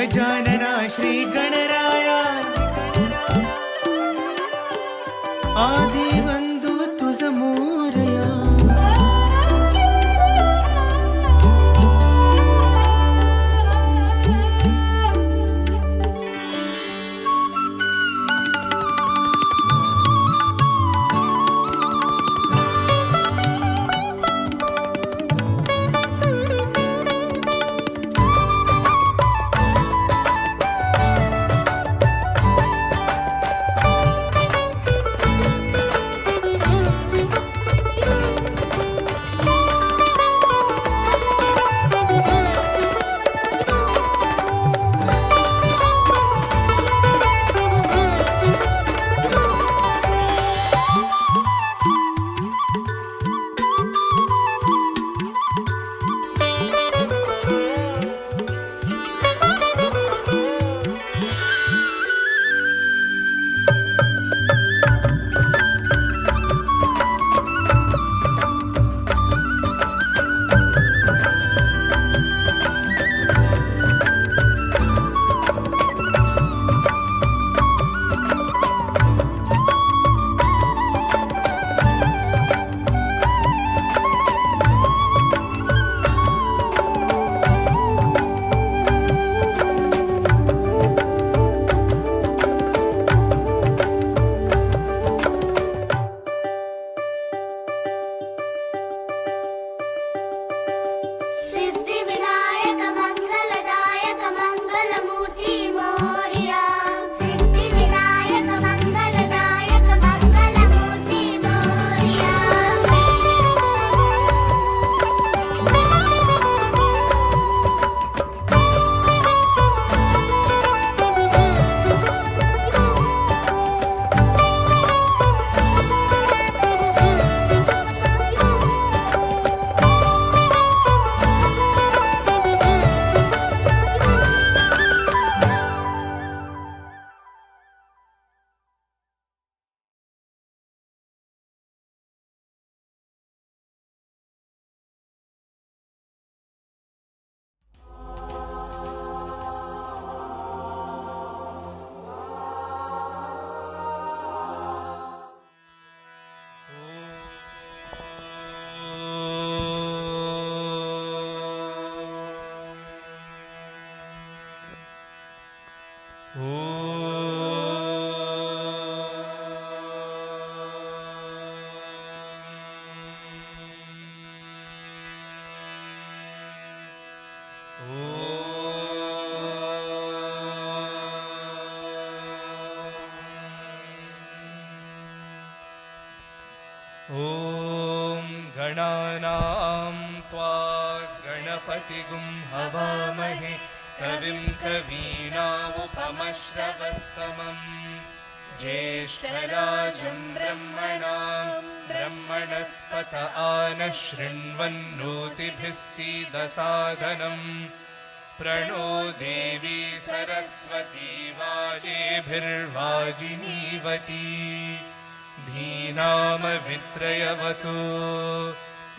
गजानना श्रीगणराया आदिबंधु तुझ मोरया. गणानां त्वा गणपतिगुं हवामहे कविं कवीनामुपमश्रवस्तमम् ज्येष्ठराजं ब्रह्मणस्पत आनः शृण्वन्नोतिभिः सीदसादनम् प्रणो देवी सरस्वती वाजेभिर्वाजिनीवती धीनामवित्रयवतु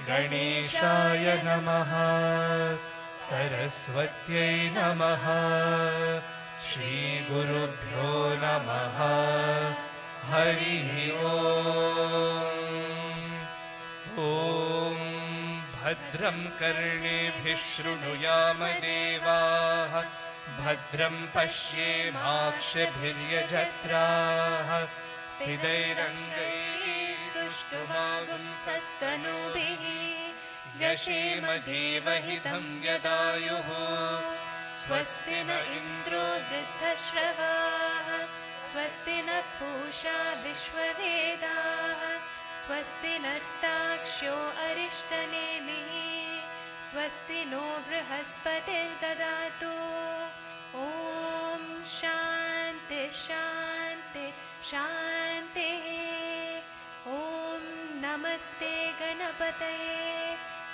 गणेशाय नमः सरस्वत्यै नमः श्रीगुरुभ्यो नमः हरिः ॐ भद्रं कर्णेभिः शृणुयाम देवाः भद्रं पश्येमाक्षभिर्यजत्राः स्थिरैरङ्गैस्तुष्टुवागुंसस्तनूभिः व्यशेम देवहितं यदायुः स्वस्ति न इन्द्रो वृद्धश्रवाः स्वस्ति नः पूषा विश्ववेदाः स्वस्ति नस्ताक्ष्यो अरिष्टनेमिः स्वस्ति नो बृहस्पतिर्ददातु ॐ शान्ति शान्ति शान्तिः ॐ नमस्ते गणपतये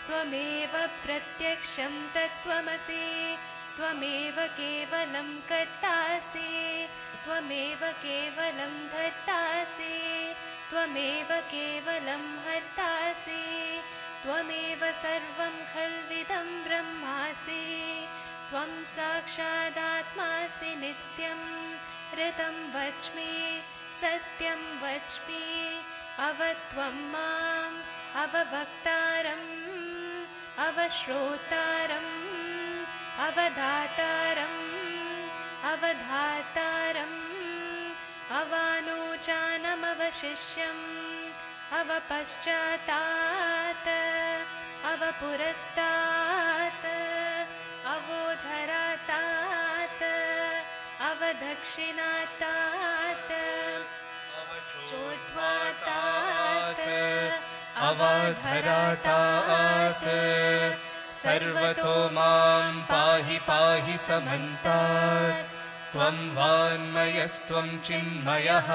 त्वमेव प्रत्यक्षं तत्त्वमसि त्वमेव केवलं कर्तासि त्वमेव केवलं धर्तासि त्वमेव केवलं हर्तासि त्वमेव सर्वं खल्विदं ब्रह्मासि त्वं साक्षादात्मासि नित्यं ऋतं वच्मि सत्यं वच्मि अवत्वं माम् अववक्तारम् अवश्रोतारम् अवधातारम् अवधातारम् अवानोचानमवशिष्यम् अवपश्चातात् अवपुरस्तात् अवोधरातात् अवदक्षिणातात् अवचोद्वातात् अवाधरातात् सर्वतो मां पाहि पाहि समन्तात् त्वं वाङ्मयस्त्वं चिन्मयः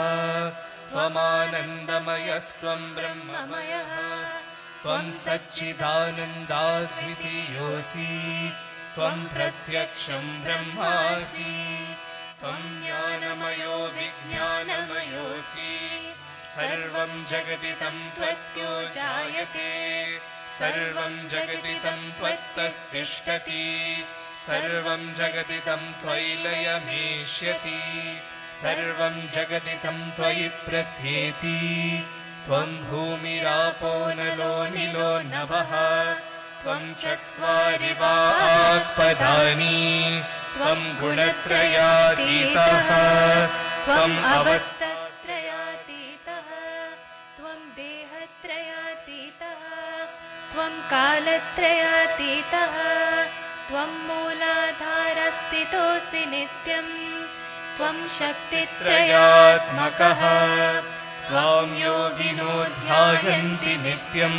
त्वमानन्दमयस्त्वं ब्रह्ममयः त्वं सच्चिदानन्दाद्वितीयोऽसि त्वं प्रत्यक्षं ब्रह्मासि त्वं ज्ञानमयो विज्ञानमयोऽसि सर्वं जगदिदं त्वत्तो जायते सर्वं जगदिदं त्वत्तस्तिष्ठति सर्वं जगदिदं त्वयि लयमेष्यति सर्वं जगदिदं त्वयि प्रत्येति त्वं भूमिरापो नलो निलो नभः त्वं चत्वारि वाक्पदानि त्वं गुणत्रयातीतः त्वम् अवस्थत्रयातीतः त्वं देहत्रयातीतः त्वं कालत्रयातीतः त्वं मूलाधारस्थितोऽसि नित्यं त्वं शक्तित्रयात्मकः त्वां योगिनो ध्यायन्ति नित्यं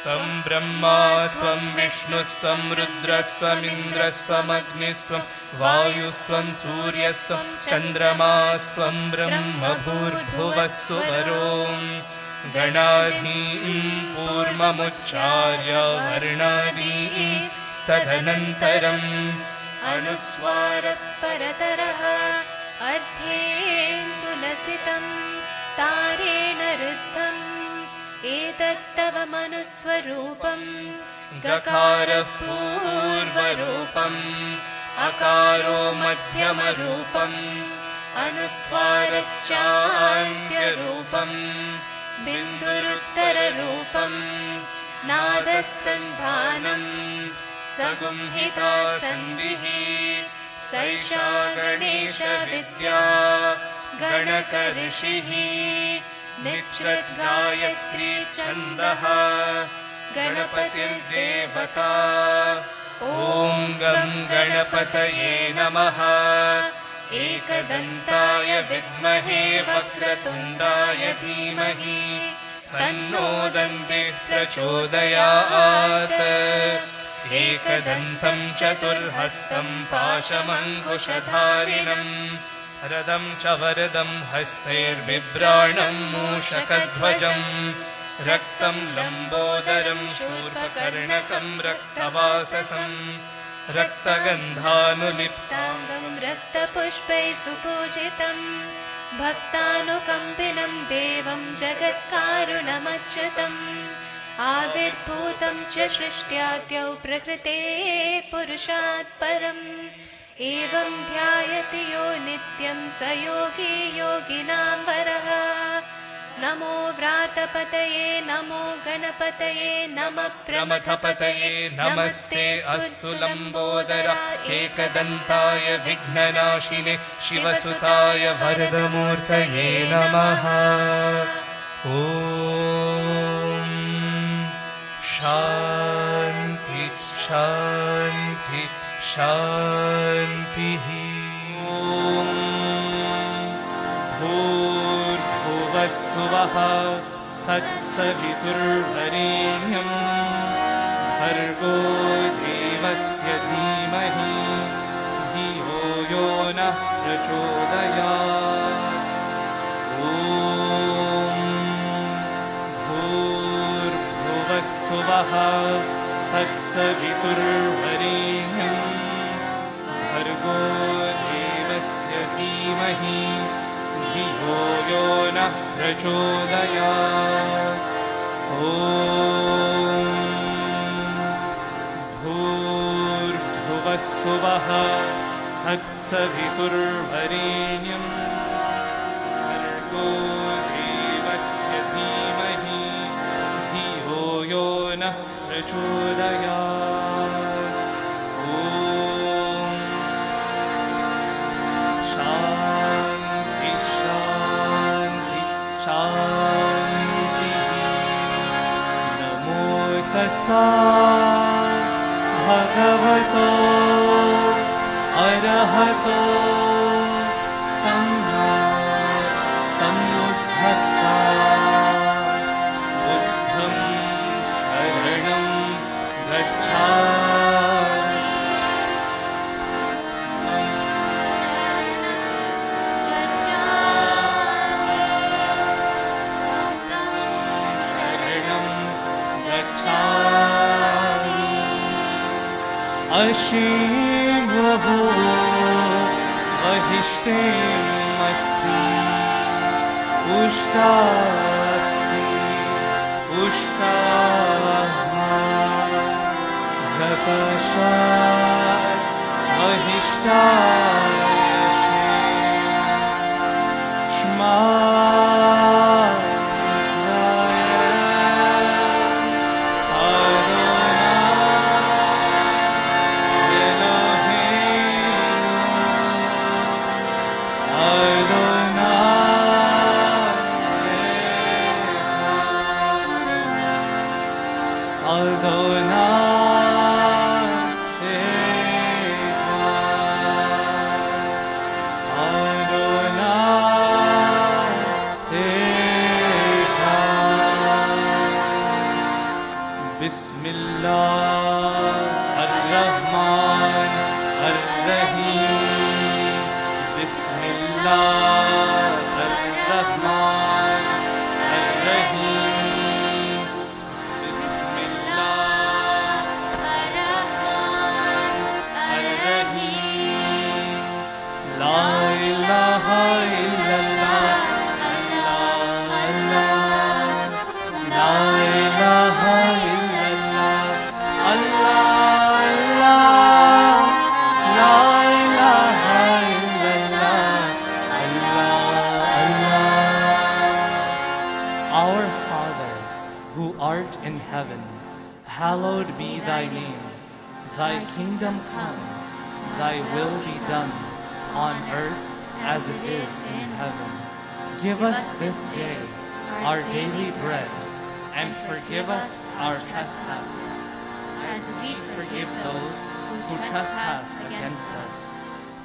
त्वं ब्रह्मा त्वं विष्णुस्त्वं रुद्रस्त्वमिन्द्रस्त्वमग्निस्त्वं वायुस्त्वं सूर्यस्त्वं चन्द्रमास्त्वं ब्रह्म भूर्भुवस्सुवरों गणाधीं पूर्वमुच्चार्य वर्णादीस्तदनन्तरम् अनुस्वारपरतरः अध्येन्दुलसितं तारेण रुद्धम् एतत्तव मनुस्वरूपं गकारः पूर्वरूपम् अकारो मध्यमरूपम् अनुस्वारश्चान्त्यरूपम् बिन्दुरुत्तररूपम् नादः सन्धानम् सगुंहिता सन्धिः सैषा गणेशविद्या गणकऋषिः निच्छ्रद्गायत्री छन्दः गणपतिर्देवता ॐ गं गणपतये नमः एकदन्ताय विद्महे वक्रतुण्डाय धीमहि तन्नो दन्तिः प्रचोदयात् एकदन्तं चतुर्हस्तं पाशमङ्कुशधारिणम् रदं च वरदं हस्तैर्बिभ्राणं मूषकध्वजं रक्तं लम्बोदरं शूर्पकर्णकं रक्तवाससं रक्तगन्धानुलिप्ताङ्गं रक्तपुष्पैः सुपूजितं भक्तानुकम्पिनं देवं जगत्कारुणमच्युतम् आविर्भूतं च सृष्ट्याद्यौ प्रकृते पुरुषात् परम् एवं ध्यायति यो नित्यं स योगी योगिनां वरः नमो व्रातपतये नमो गणपतये नमः प्रमथपतये नमस्ते अस्तु लम्बोदरा एकदन्ताय विघ्ननाशिने शिवसुताय वरदमूर्तये नमः ॐ शान्ति शान्ति शान्तिः भूर्भुवस्सुवः तत्सवितुर्वरेण्यं भर्गो देवस्य धीमहि धियो यो नः प्रचोदयात् ॐ भूर्भुवस्सुवः तत्सवितुर्वरेण्यं भर्गो देवस्य धीमहि धियो यो नः प्रचोदयात् ॐ भूर्भुवः वसुवः तत्सवितुर्वरेण्यं भर्गो देवस्य धीमहि धियो यो नः प्रचोदयात्। ॐ शान्ति शान्ति शान्तिः। नमो तस्सा भगवतो अरहतो सम्मा सम्बुद्धस्सा। बुद्धं शरणं गच्छामि। शरणं गच्छामि। अशीवहो वहिष्ठेमस्ति उष्टास्ति गपशात् वहिष्ठायशे श्मा Hallowed be thy name. Thy kingdom come, thy will be done, on earth as it is in heaven. Give us this day our daily bread, and forgive us our trespasses, as we forgive those who trespass against us.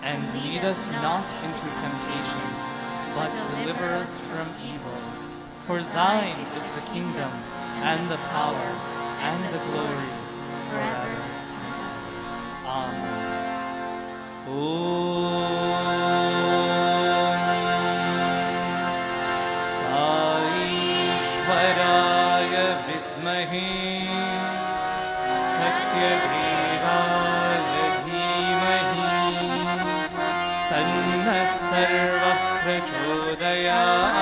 And lead us not into temptation, but deliver us from evil. For thine is the kingdom, and the power, and the glory forever. Amen. Saishwaraya vidmahe Satyadevaya dhimahi Tanna sarva prachodayat.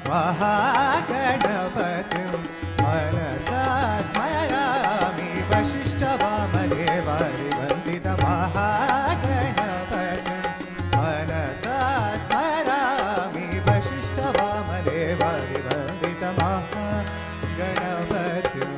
महागणपतिं मनसा स्मरामि वसिष्ठवामदेवादिवन्दितमहागणपतिं मनसा स्मरामि वसिष्ठवामदेवादिवन्दितमहागणपतिम्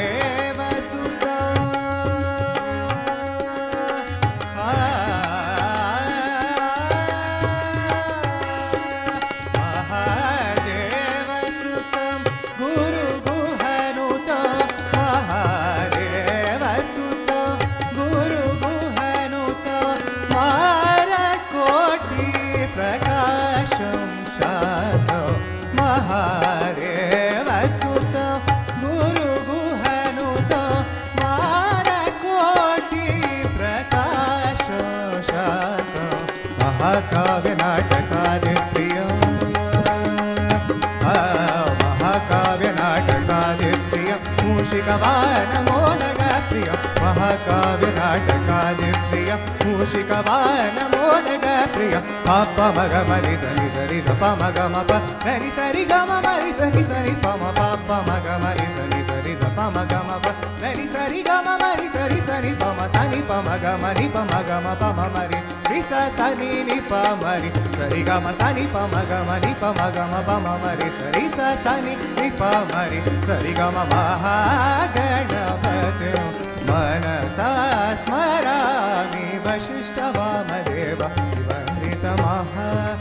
महादेवसुता महादेवसुतं गुरुगुहनुतं महादेवसुतं गुरुगुहनुतं मारकोटिप्रकाशं शान्तं महादेवसुतं महाकाव्यनाटकादिप्रियं महाकाव्यनाटकादिप्रियं मूषिकवानमोदकप्रियं महाकाव्यनाटकादिप्रियं मूषिकवानमोदकप्रियं पापमगमरि सरि सरि सपमगमप नरि सरि गममरि सरि सरि पम पापमगमरि सरि सरि सपमगमप नरि सरि गममरि सरि सरि पम सनि पमगमरि पमगम पममरि स सनि नि पमरि सरि गम सनि पमगमरि पमगम पममरि सरि स सनि नि पमरि सरि गम महागणपतिं मनसा स्मरामि वसिष्ठवामदेव वन्दितमहागणपतिम्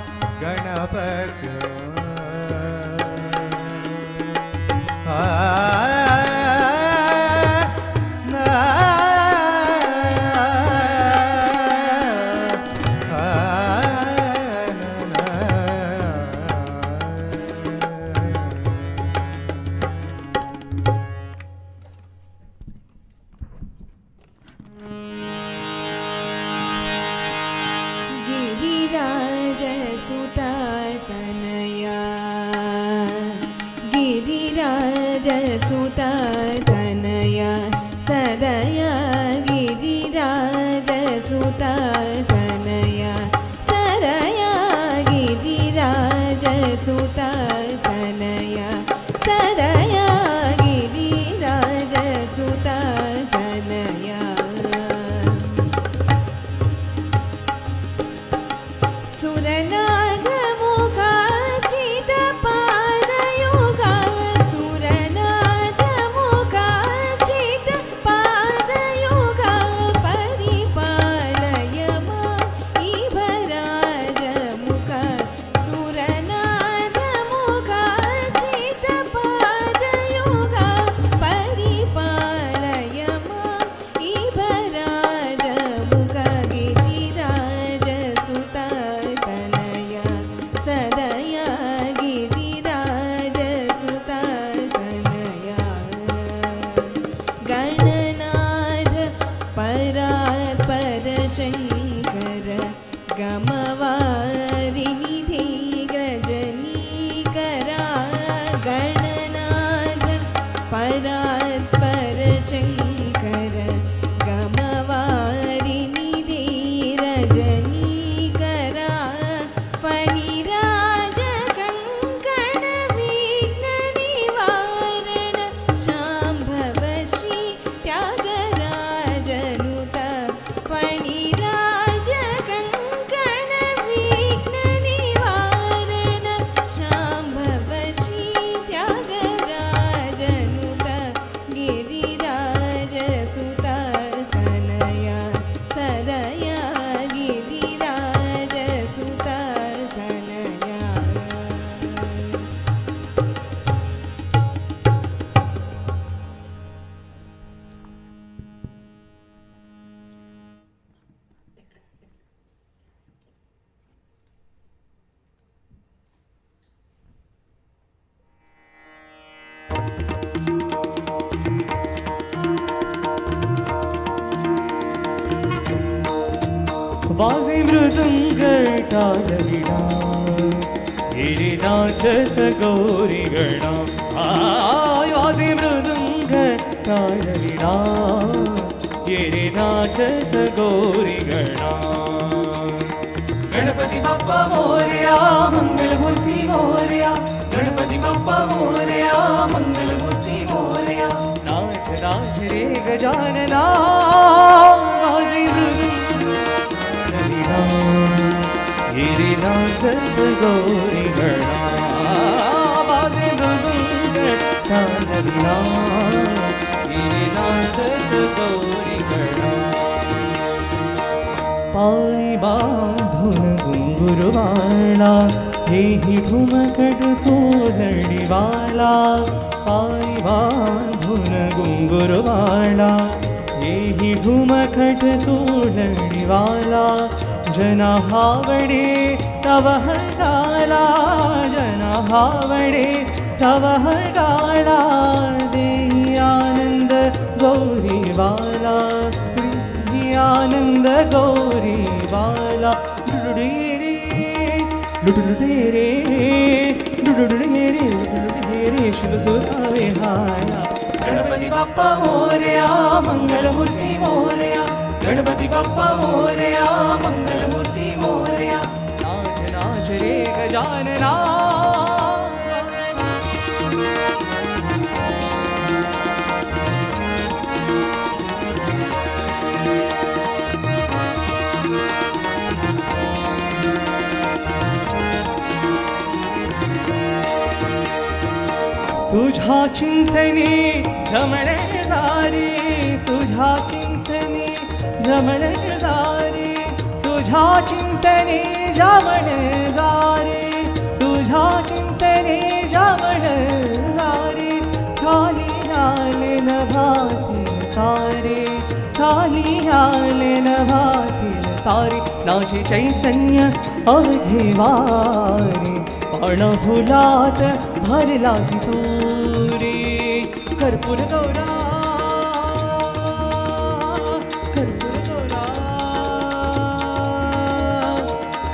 गिरिराजसुतनया सदया गिरिराजसुतनया सदया गिरिराजसुतनया सदया गिरिराजसुतनया वाजे मृदंग तालविना हिरे नाचत गौरी गणा वाजे मृदुंग तालवीणा हिरे नाचत गौरी गणा गणपती बाप्पा मोरया मंगलमूर्ती मोरया गणपती बाप्पा मोरया मंगलमूर्ती मोरया नाच नाच रे गजानना वाजे मृदुंग तालवीणा हिरे नाचत गौरी गणा वाजे मृदुंग तालवीणा हिरे नाचत गौरी गणा पायी बांधून घुंगुरवाला हेही घुमकट तोडणीवाला पायी बांधून घुंगुरवाला हेही घुमकट तोडणीवाला जना हावडे तव हरगाला जना हावडे तव हरगाला देही आनंद गौरीवाला आनंद गौरी वाला डुडुडुडेरे शिव सुरावे हाला गणपती बाप्पा मोरया मंगलमूर्ती मोरया गणपती बाप्पा मोरया मंगलमूर्ती मोरया नाच नाच रे गजानना तुझा चिंतनी जमणे सारी तुझा चिंतनी जमणे सारी तुझा चिंतनी जमणे सारी तुझा चिंतनी जमणे सारी खाली आले न भातील तारे खाली आले न भातील तारे नाचे चैतन्य अवघे वारी पण फुलात भरला सितुरी कर्पूर गौरा कर्पूर गौरा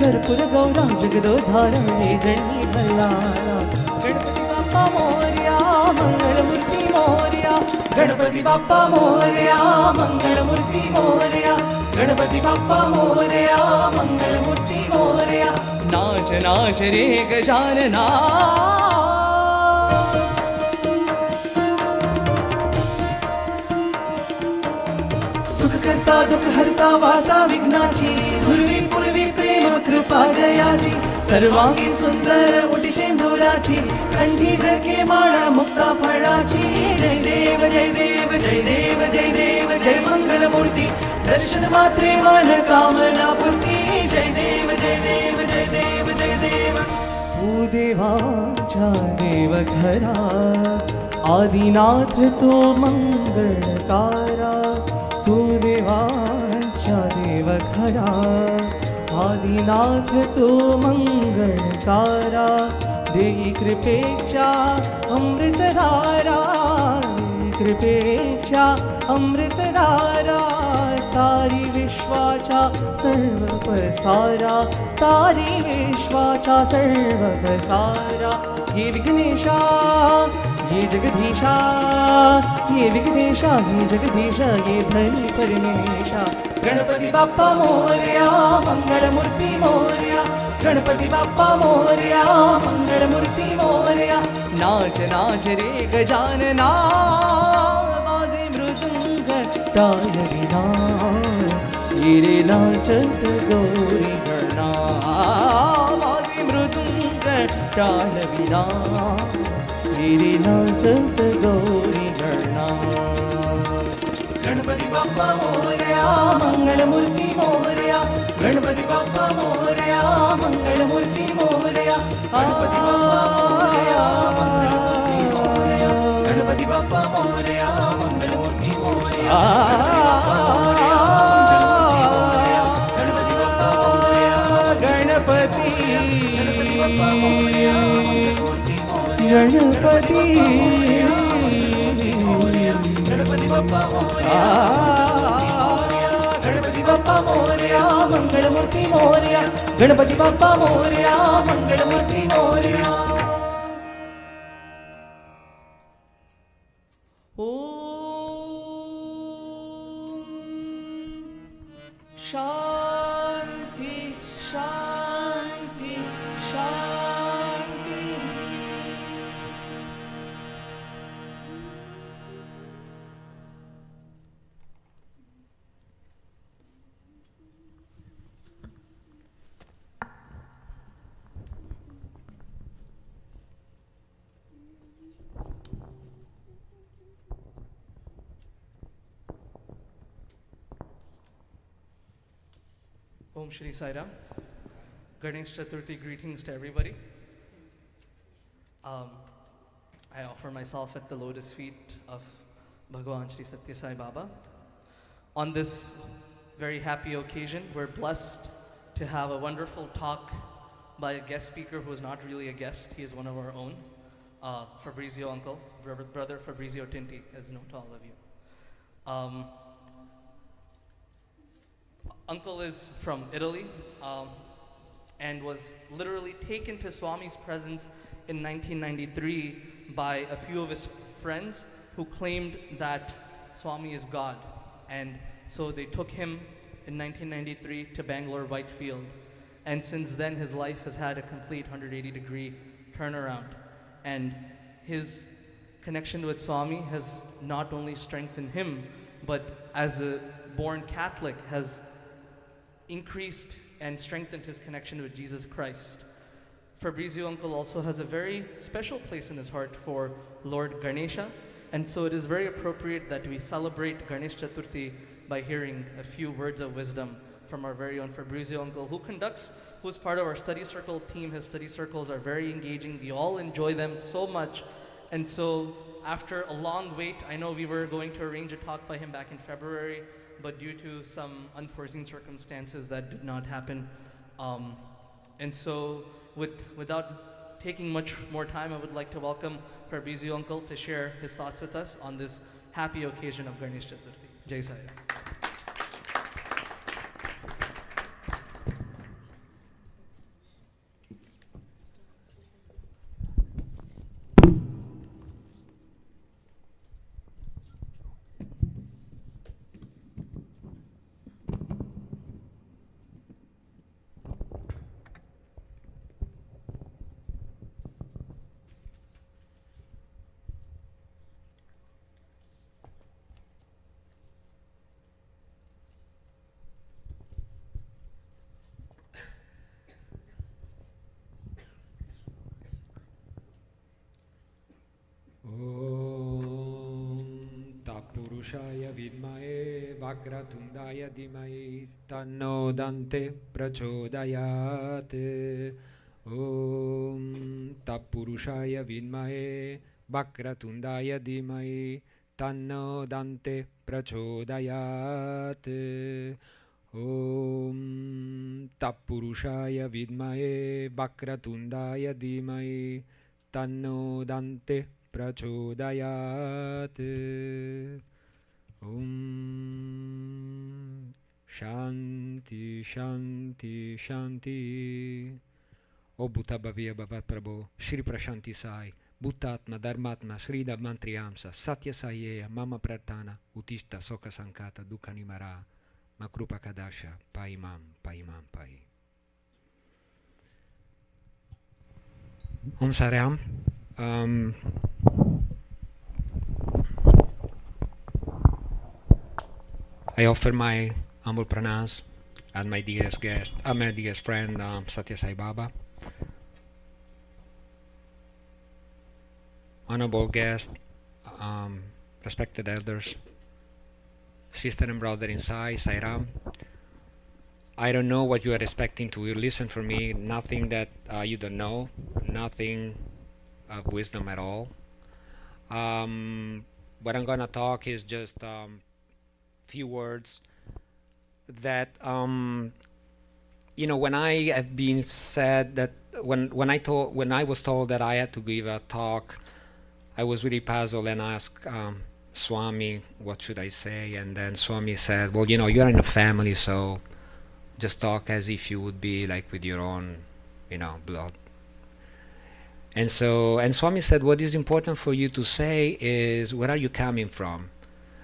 कर्पूर गौरा जगदोधारणे जणी भल्लाला गणपती बाप्पा मोरया मंगलमूर्ती मोरया गणपती बाप्पा मोरया मंगलमूर्ती मोरया गणपती बाप्पा मोरया मंगलमूर्ती मोरया नाच नाच रे गजानना सुख करता दुख हरता वाता विघ्नाची पूर्वी पूर्वी प्रेम कृपा जयाची सर्वांगी सुंदर उटी शेंदुराची कंठी जळके माळा मुक्ता फळाची जय देव जय देव जय देव जय देव जय मंगलमूर्ती दर्शन मात्रे मन कामना पूर्ती जय देव जय देव जय देव जय देव तू देवाच्या देव खरा आदिनाथ तो मंगळकारा तू देवाच्या देव खरा आदिनाथ तो मंगळकारा देई कृपेक्षा अमृतधारा देई कृपेक्षा अमृतधारा तारी विश्वाचा सर्व पसारा तारी विश्वाचा सर्व पसारा ये विघ्नेशा ये जगदीशा ये विघ्नेशा ये जगदीशा ये धनी परमेशा गणपती बाप्पा मोरया मंगलमूर्ती मोरया गणपती बाप्पा मोरया मंगलमूर्ती मोरया नाच नाच रे गजानना वाजे मृदुंग तालवीणा हिरे नाचत गौरी गणा वाजे मृदुंग तालवीणा हिरे नाचत गौरी गणा गणपती बाप्पा मोरया मंगलमूर्ती मोरया गणपती बाप्पा मोरया मंगलमूर्ती मोरया गणपती बाप्पा मोरया मंगलमूर्ती मोरया गणपती बाप्पा मोरया मंगलमूर्ती मोरया गणपती गणपती गणपती बाप्पा मोरया गणपती बाप्पा मोरया मंगलमूर्ति मोरया गणपति बाप्पा मोरया मंगलमूर्ति मोरया शांति शांति शांति Om Shri Sai Ram. Ganesh Chaturthi greetings to everybody. I offer myself at the lotus feet of Bhagavan Shri Sathya Sai Baba. On this very happy occasion, we're blessed to have a wonderful talk by a guest speaker who is not really a guest. He is one of our own, Fabrizio uncle, brother Fabrizio Tinti, as known to all of you. Uncle is from Italy and was literally taken to Swami's presence in 1993 by a few of his friends who claimed that Swami is God. And so they took him in 1993 to Bangalore Whitefield. And since then, his life has had a complete 180-degree turnaround. And his connection with Swami has not only strengthened him, but as a born Catholic, has increased and strengthened his connection with Jesus Christ. Fabrizio uncle also has a very special place in his heart for Lord Ganesha, and so it is very appropriate that we celebrate Ganesh Chaturthi by hearing a few words of wisdom from our very own Fabrizio uncle, who is part of our study circle team. His study circles are very engaging. We all enjoy them so much. And so after a long wait, I know we were going to arrange a talk by him back in February, but due to some unforeseen circumstances that did not happen. And so without taking much more time, I would like to welcome Fabrizio uncle to share his thoughts with us on this happy occasion of Ganesh Chaturthi. Jai Sai Ram. पुरुषाय विद्महे वक्रतुण्डाय धीमहि तन्नो दन्ते प्रचोदयात् ॐ तत्पुरुषाय विद्महे वक्रतुण्डाय धीमहि तन्नो दन्ते प्रचोदयात् ॐ तत्पुरुषाय विद्महे वक्रतुण्डाय धीमहि तन्नो दन्ते प्रचोदयात् शांति शांति शांति ओ Bhuta Bhavya Bhavat Prabhu Shri Prashanti Sai Bhutaatma Dharmatma Shri Mantriyamsa Satya Sayeya Mama Prarthana Utishta Soka Sankata Dukha Nimara Makrupa Kadasha Paimam Paimam Pai. Om Saram. I offer my humble pranams and my dearest guest, my dearest friend, Sathya Sai Baba. Honorable guest, respected elders, sister and brother in Sai Ram. I don't know what you are expecting to listen from me. Nothing that you don't know. Nothing of wisdom at all. What I'm gonna talk is just few words that when I have been said that when I was told that I had to give a talk, I was really puzzled and asked Swami, what should I say? And then Swami said, well, you're in a family, so just talk as if you would be like with your own, blood. And Swami said, what is important for you to say is, where are you coming from?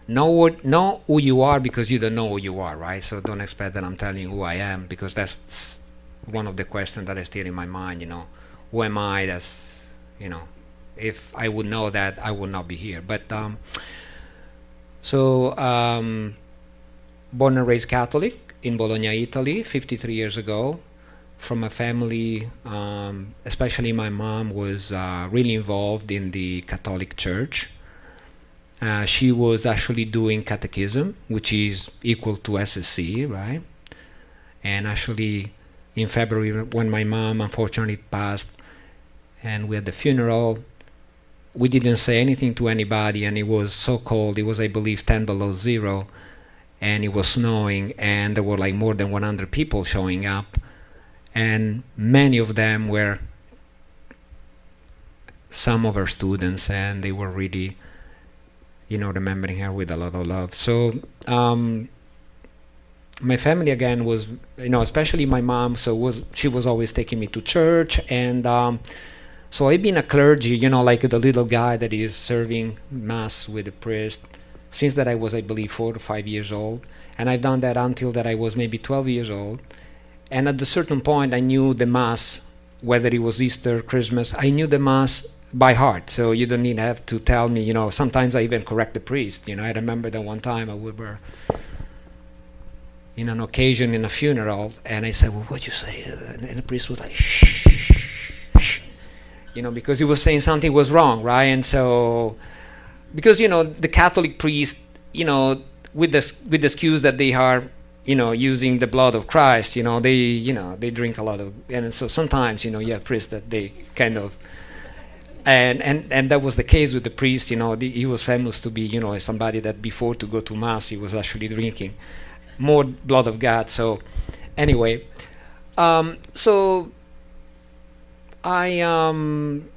Know who you are, because you don't know who you are, right? So don't expect that I'm telling you who I am, because that's one of the questions that is still in my mind, who am I? That's, if I would know that, I would not be here. But born and raised Catholic in Bologna, Italy, 53 years ago, from a family, especially my mom was really involved in the Catholic Church. She was actually doing catechism, which is equal to SSC, right? And actually, in February, when my mom unfortunately passed, and we had the funeral, we didn't say anything to anybody, and it was so cold. It was, I believe, 10 below zero, and it was snowing, and there were like more than 100 people showing up, and many of them were some of our students, and they were really, remembering her with a lot of love. So my family again was, especially my mom, she was always taking me to church, and so I've been a clergy, like the little guy that is serving mass with the priest since that I was, I believe, 4 to 5 years old, and I've done that until that I was maybe 12 years old. And at a certain point, I knew the mass, whether it was Easter, Christmas, I knew the mass by heart. So you don't need to have to tell me, sometimes I even correct the priest. I remember that one time we were in an occasion in a funeral, and I said, well, what'd you say? And the priest was like, shh, shh, because he was saying something was wrong, right? And so, because, the Catholic priest, with the excuse that they are, using the blood of Christ, they drink a lot of, and so sometimes, you have priests that they kind of, and that was the case with the priest, he was famous to be, somebody that before to go to mass, he was actually drinking more blood of God. So anyway, so I, and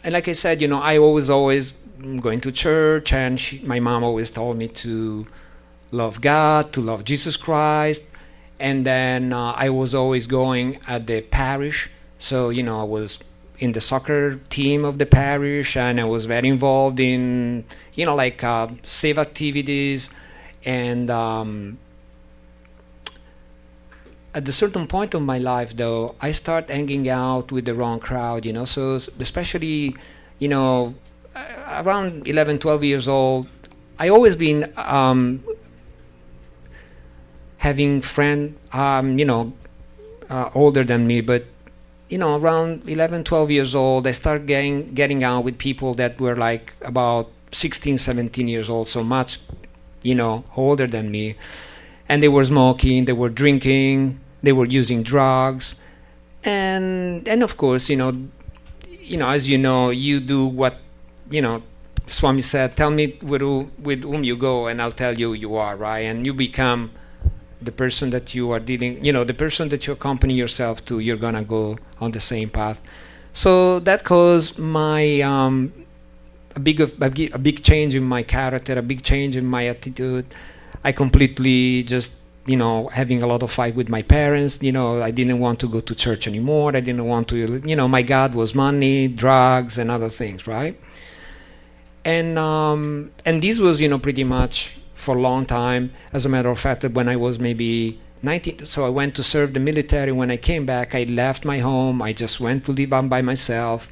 like I said, I always going to church, and my mom always told me to love God, to love Jesus Christ, and then I was always going at the parish. So I was in the soccer team of the parish, and I was very involved in save activities, and at a certain point of my life, though, I start hanging out with the wrong crowd, so especially around 11, 12 years old, I always been having friend, older than me, but around 11, 12 years old, I started getting out with people that were like about 16, 17 years old, so much, older than me, and they were smoking, they were drinking, they were using drugs, and of course, as you do what, Swami said, tell me with whom you go, and I'll tell you who you are, right? And you become the person that you are dealing, the person that you accompany yourself to, you're gonna go on the same path. So that caused my a big change in my character, a big change in my attitude. I completely just, having a lot of fight with my parents. I didn't want to go to church anymore. I didn't want to, my God was money, drugs, and other things, right? And this was, pretty much for a long time. As a matter of fact, when I was maybe 19, so I went to serve the military. When I came back, I left my home. I just went to live on by myself.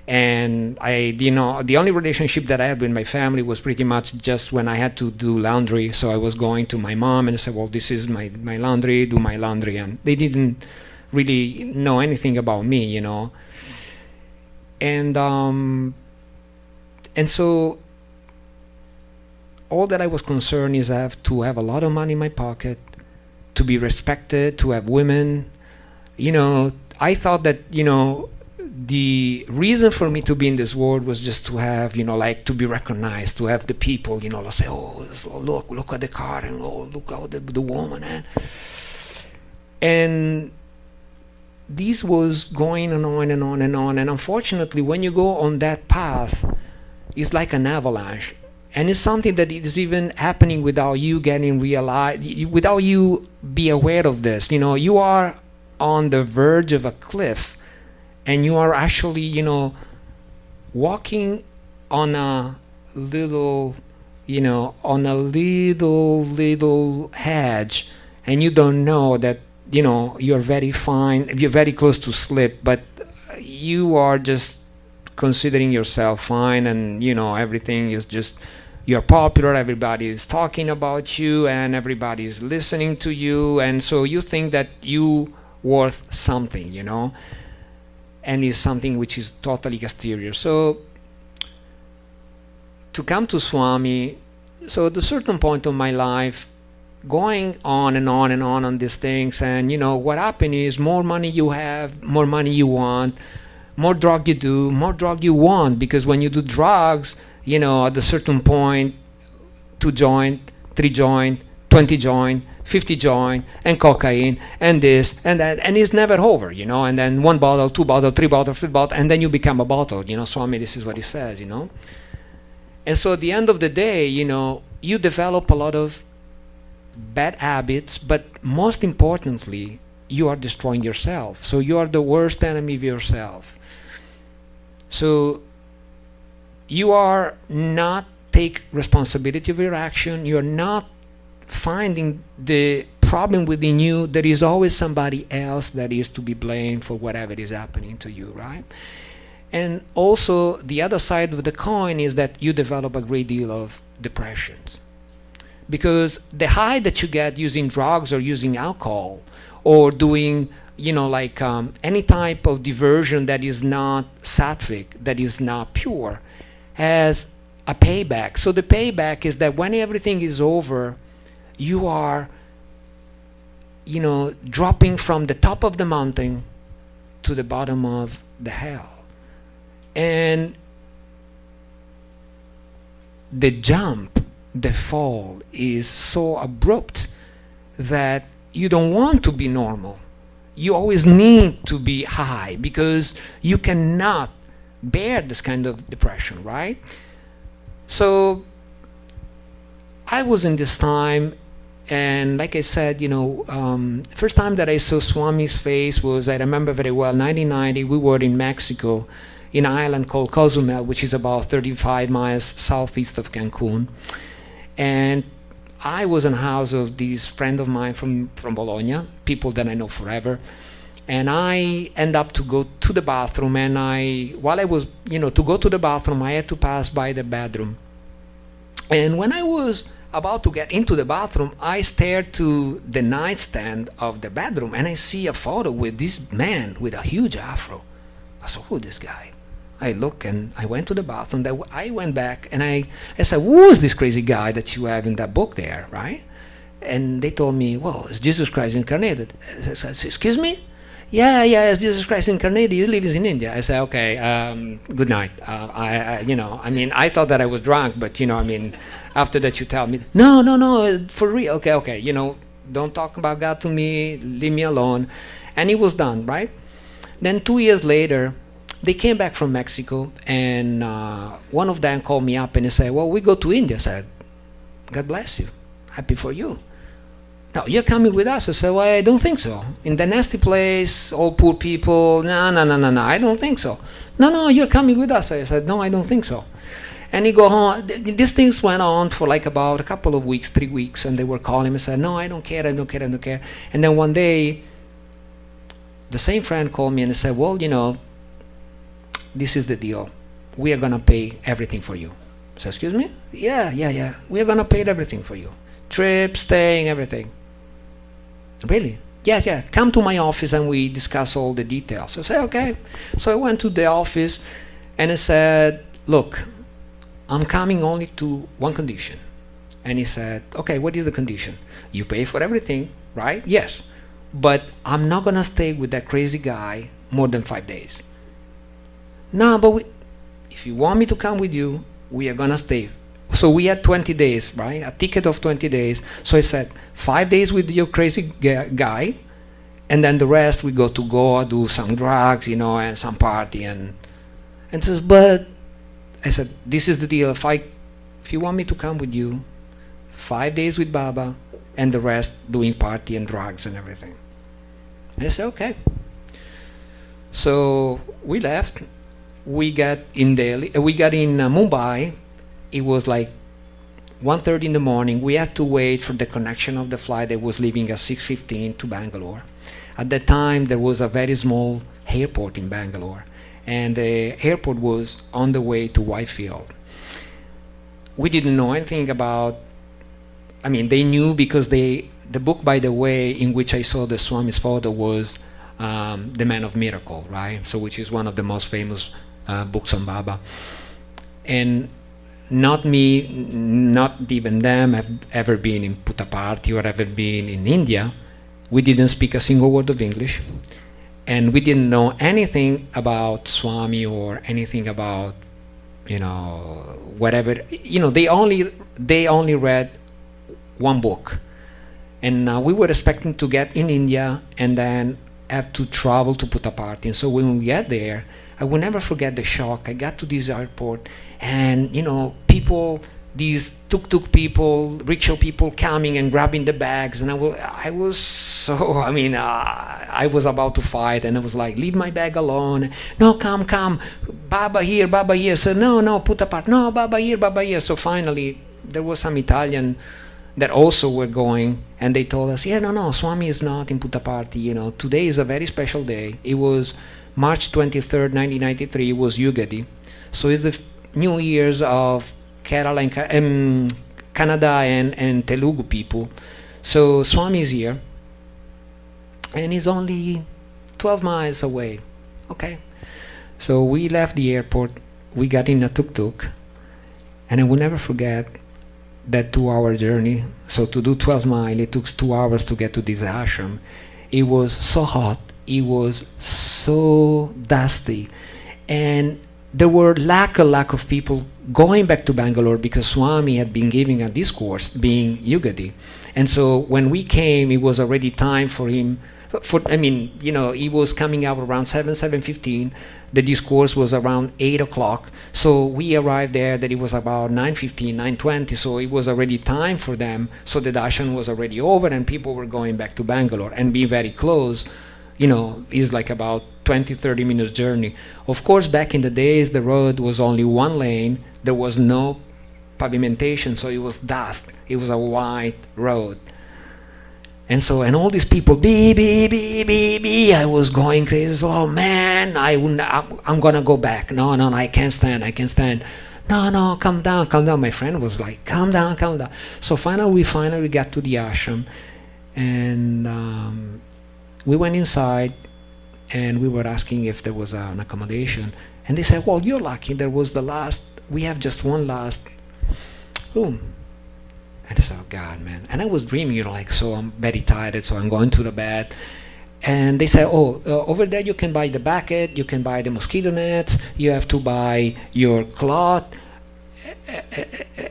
And the only relationship that I had with my family was pretty much just when I had to do laundry. So I was going to my mom and I said, well, this is my laundry, do my laundry. And they didn't really know anything about me, And so all that I was concerned is to have a lot of money in my pocket, to be respected, to have women. I thought that, the reason for me to be in this world was just to have, to be recognized, to have the people, say, oh, look at the car, and oh, look at the woman. And this was going on and on and on. And unfortunately, when you go on that path, it's like an avalanche. And it's something that is even happening without you getting without you be aware of this. You know, you are on the verge of a cliff, and you are actually, you know, walking on a little, you know, on a little hedge, and you don't know that, you know, you're very fine, you're very close to slip, but you are just considering yourself fine, and, you know, everything is just, you're popular, everybody is talking about you, and everybody is listening to you, and so you think that you worth something, you know, and is something which is totally exterior. So to come to Swami, so at a certain point of my life, going on and on and on these things, and you know what happened is, more money you have, more money you want, more drug you do, more drug you want, because when you do drugs, you know, at a certain point, 2 joint, 3 joint, 20 joint, 50 joint, and cocaine, and this and that, and it's never over, you know, and then 1 bottle, 2 bottle, 3 bottle, 4 bottle, and then you become a bottle, you know. Swami, this is what he says, you know. And so at the end of the day, you know, you develop a lot of bad habits, but most importantly, you are destroying yourself. So you are the worst enemy of yourself. So you are not take responsibility of your action. You are not finding the problem within you. There is always somebody else that is to be blamed for whatever is happening to you, right? And also the other side of the coin is that you develop a great deal of depressions, because the high that you get using drugs or using alcohol or doing, you know, like any type of diversion that is not sattvic, that is not pure, has a payback. So the payback is that when everything is over, you are, you know, dropping from the top of the mountain to the bottom of the hell. And the jump, the fall is so abrupt that you don't want to be normal. You always need to be high, because you cannot bear this kind of depression, right? So I was in this time, and like I said, you know, first time that I saw Swami's face was, I remember very well, 1990. We were in Mexico, in an island called Cozumel, which is about 35 miles southeast of Cancun. And I was in the house of this friend of mine from Bologna, people that I know forever. And I end up to go to the bathroom, and while I was, you know, to go to the bathroom, I had to pass by the bedroom. And when I was about to get into the bathroom, I stared to the nightstand of the bedroom, and I see a photo with this man with a huge afro. I said, who is this guy? I look, and I went to the bathroom. I went back, and I said, who is this crazy guy that you have in that book there, right? And they told me, well, it's Jesus Christ incarnated. I said, excuse me? Yeah, it's Jesus Christ incarnated. He lives in India. I said, okay, good night. You know, I mean, I thought that I was drunk, but, you know, I mean, after that you tell me, no, for real. Okay, you know, don't talk about God to me. Leave me alone. And it was done, right? Then 2 years later, they came back from Mexico, and one of them called me up and he said, well, we go to India. I said, God bless you. Happy for you. No, you're coming with us. I said, well, I don't think so. In the nasty place, all poor people. No, I don't think so. No, you're coming with us. I said, no, I don't think so. And he go home. These things went on for like about a couple of weeks, 3 weeks, and they were calling me. I said, no, I don't care. And then one day, the same friend called me and said, well, you know, this is the deal. We are going to pay everything for you. I said, excuse me? Yeah. We are going to pay everything for you. Trip, staying, everything. Really? Yeah. Come to my office and we discuss all the details. So I said, okay. So I went to the office and I said, look, I'm coming only to one condition. And he said, okay, what is the condition? You pay for everything, right? Yes. But I'm not going to stay with that crazy guy more than 5 days. No, but if you want me to come with you, we are going to stay. So we had 20 days, right? A ticket of 20 days. So I said, 5 days with your crazy guy, and then the rest we go to Goa, do some drugs, you know, and some party. And says, but I said, this is the deal. if you want me to come with you, 5 days with Baba, and the rest doing party and drugs and everything. And I said, okay. So we left. We got in Delhi. We got in Mumbai. It was like 1:30 in the morning. We had to wait for the connection of the flight that was leaving at 6:15 to Bangalore. At that time, there was a very small airport in Bangalore, and the airport was on the way to Whitefield. We didn't know anything about. I mean, they knew because the book, by the way, in which I saw the Swami's photo was The Man of Miracle, right? So, which is one of the most famous books on Baba. And not me, not even them have ever been in Puttaparthi or ever been in India. We didn't speak a single word of English, and we didn't know anything about Swami or anything about, whatever. They only read one book, and we were expecting to get in India and then have to travel to Puttaparthi. And so when we get there, I will never forget the shock. I got to this airport, and people, these tuk-tuk people, rickshaw people coming and grabbing the bags, and I was so, I was about to fight, and I was like, leave my bag alone. No, come, Baba here. So no, Puttaparthi, no, Baba here. So finally, there was some Italian that also were going, and they told us, no, Swami is not in Puttaparthi. Today is a very special day. It was March 23rd, 1993, it was Yugadi. So it's the New Year's of Kerala and Kannada and Telugu people. So Swami is here, and he's only 12 miles away. Okay. So we left the airport, we got in a tuk-tuk, and I will never forget that 2-hour journey. So to do 12 miles, it took 2 hours to get to this ashram. It was so hot, it was so dusty, and there were lack of people going back to Bangalore because Swami had been giving a discourse, being Yugadi. And so when we came, it was already time for him. He was coming out around 7:15. The discourse was around 8 o'clock. So we arrived there that it was about 9:15, 9:20. So it was already time for them. So the darshan was already over and people were going back to Bangalore, and being very close, is like about 20-30 minutes journey. Of course, back in the days, the road was only one lane. There was no pavimentation, so it was dust. It was a white road. And all these people, be, I was going crazy. So, oh man, I'm gonna go back. No, I can't stand. No, calm down. My friend was like, calm down. So we finally got to the ashram, and we went inside, and we were asking if there was an accommodation, and they said, well, you're lucky, we have just one last room. And I said, oh God, man. And I was dreaming, so I'm very tired, so I'm going to the bed. And they said, over there you can buy the bucket, you can buy the mosquito nets, you have to buy your cloth,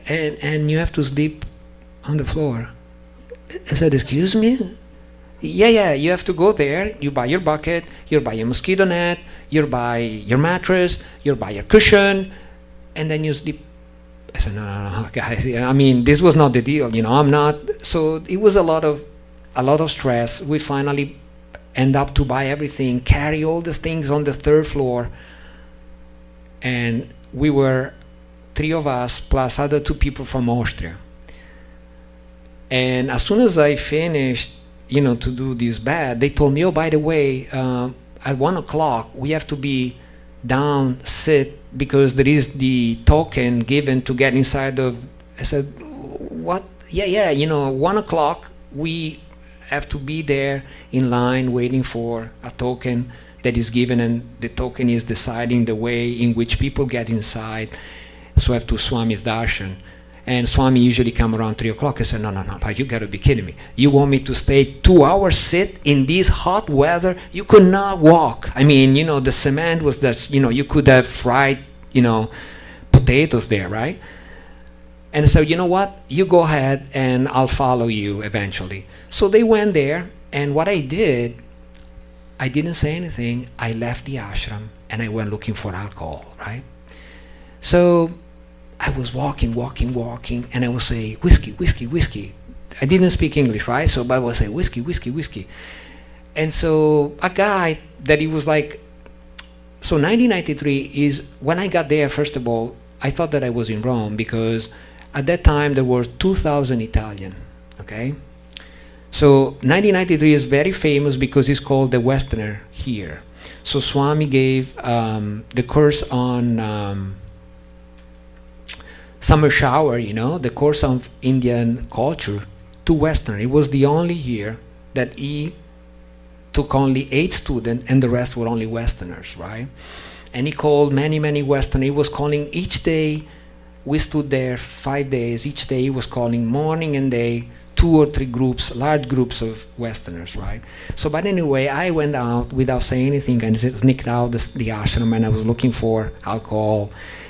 and you have to sleep on the floor. I said, excuse me? Yeah, you have to go there, you buy your bucket, you buy your mosquito net, you buy your mattress, you buy your cushion, and then you sleep. I said, no, guys, this was not the deal, I'm not. So it was a lot of stress. We finally end up to buy everything, carry all the things on the 3rd floor, and we were 3 of us plus other 2 people from Austria. And as soon as I finished, to do this bed, they told me, oh, by the way, at 1 o'clock we have to be down, sit, because there is the token given to get inside of. I said, what? Yeah, 1 o'clock we have to be there in line waiting for a token that is given, and the token is deciding the way in which people get inside. So I have to Swami's darshan. And Swami usually come around 3 o'clock. I said, no, but you gotta be kidding me. You want me to stay 2 hours sit in this hot weather? You could not walk. The cement was just, you could have fried, potatoes there, right? And I said, you know what? You go ahead and I'll follow you eventually. So they went there, and what I did, I didn't say anything. I left the ashram and I went looking for alcohol, right? So I was walking, and I would say, whiskey, whiskey, whiskey. I didn't speak English, right? So I would say, whiskey, whiskey, whiskey. And so a guy that he was like, so 1993 is when I got there. First of all, I thought that I was in Rome because at that time there were 2,000 Italian, okay? So 1993 is very famous because it's called the Westerner here. So Swami gave the course on summer shower, you know, the course of Indian culture to Westerner. It was the only year that he took only 8 students and the rest were only Westerners, right? And he called many, many Westerners. He was calling each day. We stood there 5 days. Each day he was calling morning and day, 2 or 3 groups, large groups of Westerners, right? So, but anyway, I went out without saying anything and sneaked out the ashram, and I was looking for alcohol.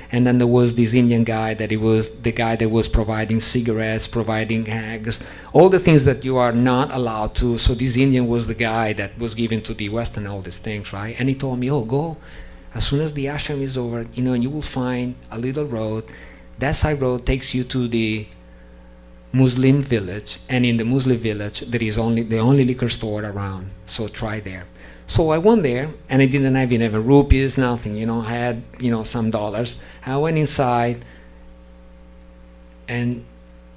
And then there was this Indian guy that he was the guy that was providing cigarettes, providing hags, all the things that you are not allowed to. So this Indian was the guy that was given to the Western all these things, right? And he told me, oh, go, as soon as the ashram is over, you know, you will find a little road. That side road takes you to the Muslim village, and in the Muslim village there is the only liquor store around, so try there. So I went there, and I didn't have even rupees, nothing, you know. I had, you know, some dollars. I went inside, and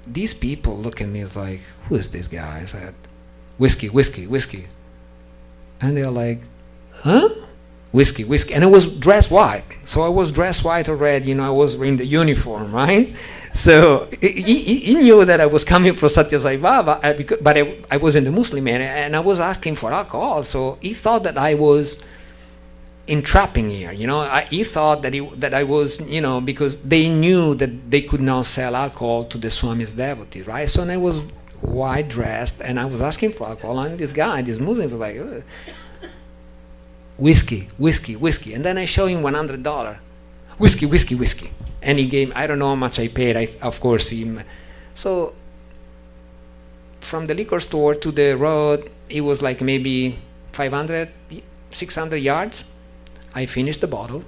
these people look at me as like, who is this guy? I said, whiskey, whiskey, whiskey. And they're like, huh? Whiskey, whiskey. And I was dressed white. So I was dressed white already, you know, I was in the uniform, right? So he knew that I was coming from Sathya Sai Baba, but I was in the Muslim area, and I was asking for alcohol. So he thought that I was entrapping here, you know. He thought that I was, you know, because they knew that they could not sell alcohol to the Swami's devotee, right? So I was white dressed, and I was asking for alcohol, and this guy, this Muslim, was like, ugh. Whiskey, whiskey, whiskey. And then I show him $100. Whiskey, whiskey, whiskey. And he gave, I don't know how much I paid, of course. So from the liquor store to the road, it was like maybe 500, 600 yards. I finished the bottle.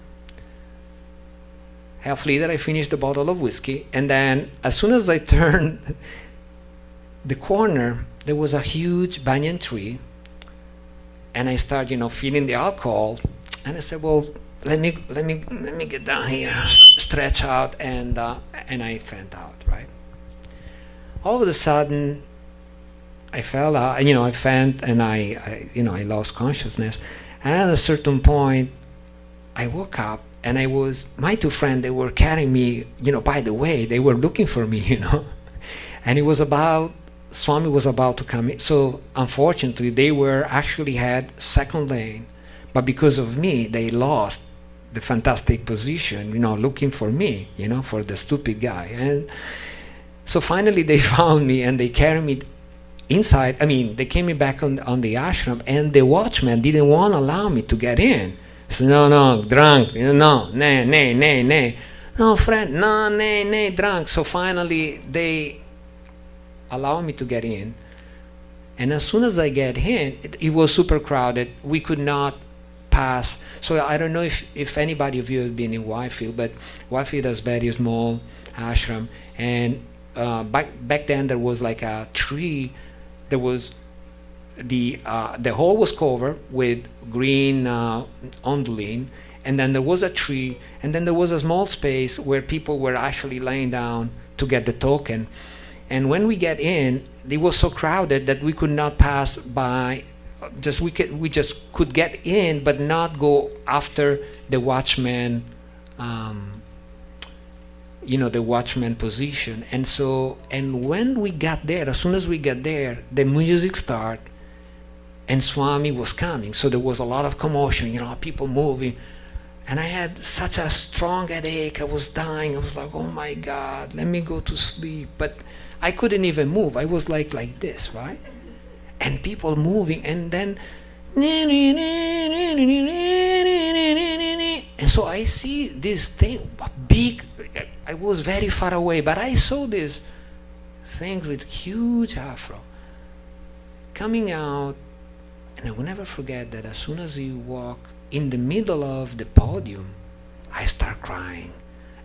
Half liter, I finished the bottle of whiskey. And then as soon as I turned the corner, there was a huge banyan tree. And I started, you know, feeling the alcohol. And I said, well, let me get down here, stretch out, and I went out, right? All of a sudden, I fell out, you know, I fainted, and I lost consciousness. And at a certain point, I woke up, and my 2 friends, they were carrying me, you know, by the way, they were looking for me, you know. And Swami was about to come in. So unfortunately, they actually had second lane, but because of me, they lost the fantastic position, you know, looking for me, you know, for the stupid guy. And so finally they found me, and they carried me inside. I mean, they came me back on the ashram, and the watchman didn't want to allow me to get in. He said, no, drunk, you know, nay. No, friend, no, nay, drunk. So finally they allowed me to get in. And as soon as I get in, it was super crowded. We could not pass. So I don't know if anybody of you have been in Whitefield, but Whitefield is very small ashram, and back then there was like a tree. There was the hall was covered with green onduline, and then there was a tree, and then there was a small space where people were actually laying down to get the token. And when we get in, it was so crowded that we could not pass by. We just could get in, but not go after the watchman, you know, the watchman position. And when we got there, as soon as we got there, the music started, and Swami was coming. So there was a lot of commotion, you know, people moving. And I had such a strong headache. I was dying. I was like, oh my God, let me go to sleep. But I couldn't even move. I was like this, right? And people moving, and then, and so I see this thing, big. I was very far away, but I saw this thing with huge afro coming out, and I will never forget that as soon as he walked in the middle of the podium, I start crying.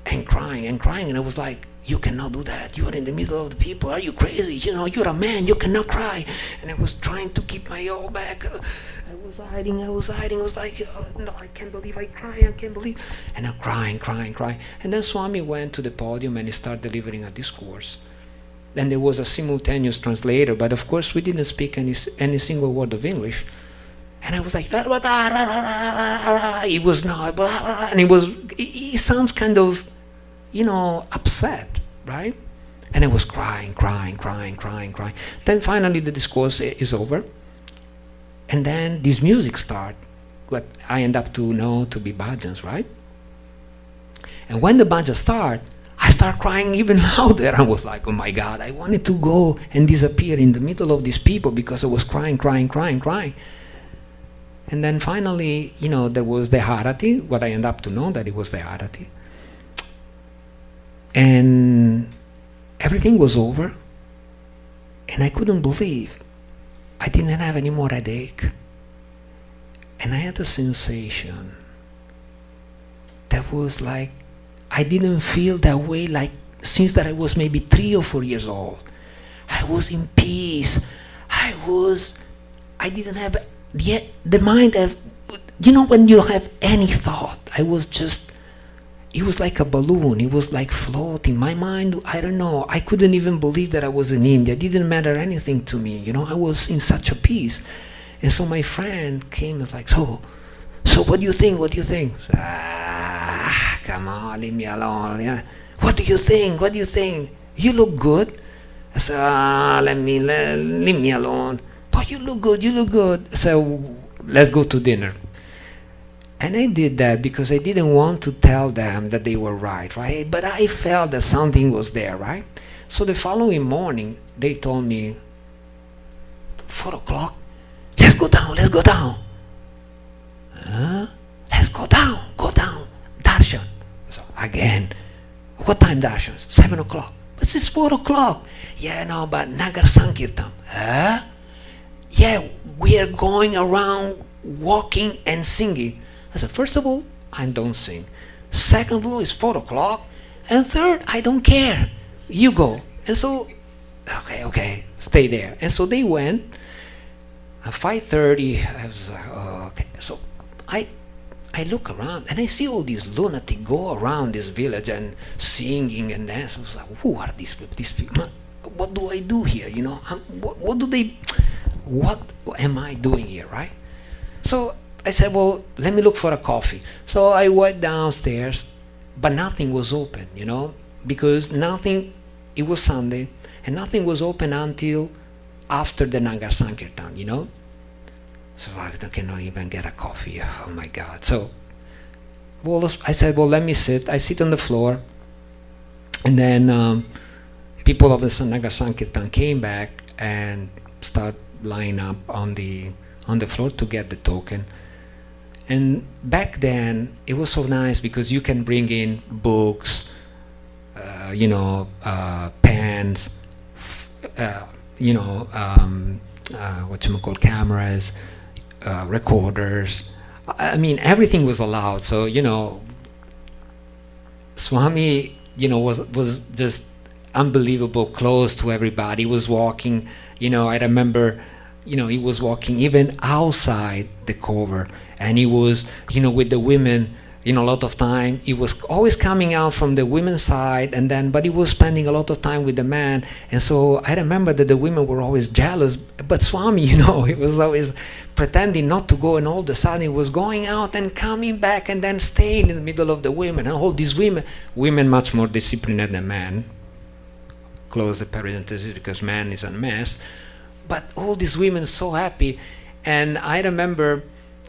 and crying and crying. And I was like, you cannot do that. You are in the middle of the people. Are you crazy? You know, you're a man. You cannot cry. And I was trying to keep my all back. I was hiding. I was like, no, I can't believe I cry. I can't believe. And I'm crying. And then Swami went to the podium and he started delivering a discourse. Then there was a simultaneous translator, but of course we didn't speak any single word of English. And I was like, he was not, and he sounds kind of, you know, upset, right? And I was crying. Then finally the discourse is over. And then this music started, what I end up to know to be Bhajans, right? And when the Bhajans start, I start crying even louder. I was like, oh my God, I wanted to go and disappear in the middle of these people because I was crying. And then finally, you know, there was the Harati, what I end up to know that it was the Harati. And everything was over. And I couldn't believe I didn't have any more headache. And I had a sensation that was like, I didn't feel that way like since that I was maybe 3 or 4 years old. I was in peace. I didn't have the mind of, you know, when you have any thought, it was like a balloon. It was like floating. My mind, I don't know, I couldn't even believe that I was in India. It didn't matter anything to me, you know, I was in such a peace. And so my friend came and was like, so what do you think? Come on, leave me alone. Yeah. What do you think? You look good. I said, leave me alone. But you look good. So let's go to dinner. And I did that because I didn't want to tell them that they were right? But I felt that something was there, right? So the following morning, they told me, 4 o'clock, let's go down. Huh? Let's go down. Darshan. So again, what time darshan? 7 o'clock. But it's 4 o'clock. Yeah, no, but Nagar Sankirtan. Huh? Yeah, we are going around walking and singing. I said, first of all, I don't sing. Second of all, it's 4 o'clock. And third, I don't care. You go. And so, okay, stay there. And so they went. At 5:30, I was like, oh, okay. So I look around and I see all these lunatics go around this village and singing and dancing. I was like, who are these people? What do I do here? You know, what am I doing here, right? So I said, well, let me look for a coffee. So I went downstairs, but nothing was open, you know, because it was Sunday, and nothing was open until after the Nagar Sankirtan, you know. So I cannot even get a coffee. Oh my God. So, I said, well, let me sit. I sit on the floor, and then people of the Nagar Sankirtan came back and start lying up on the floor to get the token. And back then it was so nice because you can bring in books, pens, cameras, recorders. I mean, everything was allowed. So, you know, Swami, you know, was just unbelievable, close to everybody. He was walking, you know, I remember, you know, he was walking even outside the cover, and he was, you know, with the women, you know, a lot of time. He was always coming out from the women's side, but he was spending a lot of time with the man. And so I remember that the women were always jealous, but Swami, you know, he was always pretending not to go, and all of a sudden he was going out and coming back and then staying in the middle of the women. And all these women much more disciplined than men. Close the parenthesis because man is a mess. But all these women so happy. And I remember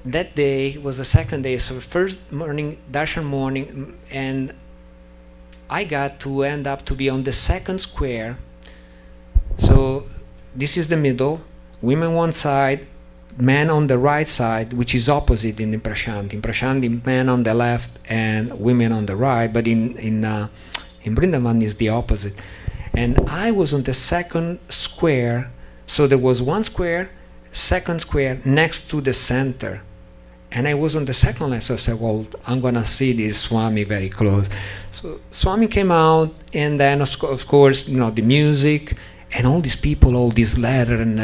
that day was the second day, so first morning, darshan morning, and I got to end up to be on the second square. So this is the middle, women one side, men on the right side, which is opposite in Prashanti. In Prashanti, men on the left and women on the right, but in Vrindavan is the opposite. And I was on the second square, so there was one square, second square next to the center. And I was on the second line, so I said, well, I'm going to see this Swami very close. So Swami came out, and then, of course, the music, and all these people, all these letters and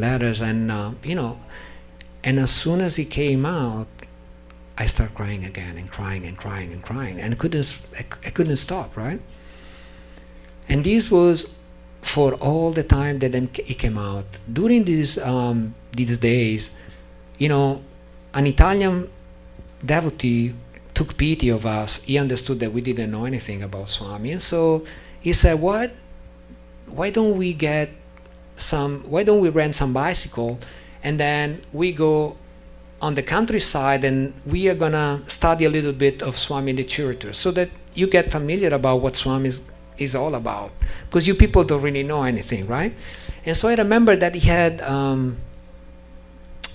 letters, and, and as soon as he came out, I started crying again, and crying, and crying, and crying, and I couldn't stop, right? And this was for all the time that he came out. During these days, an Italian devotee took pity of us. He understood that we didn't know anything about Swami, and so he said, why don't we rent some bicycle, and then we go on the countryside, and we are gonna study a little bit of Swami literature, so that you get familiar about what Swami is all about, because you people don't really know anything, right? And so I remember that he had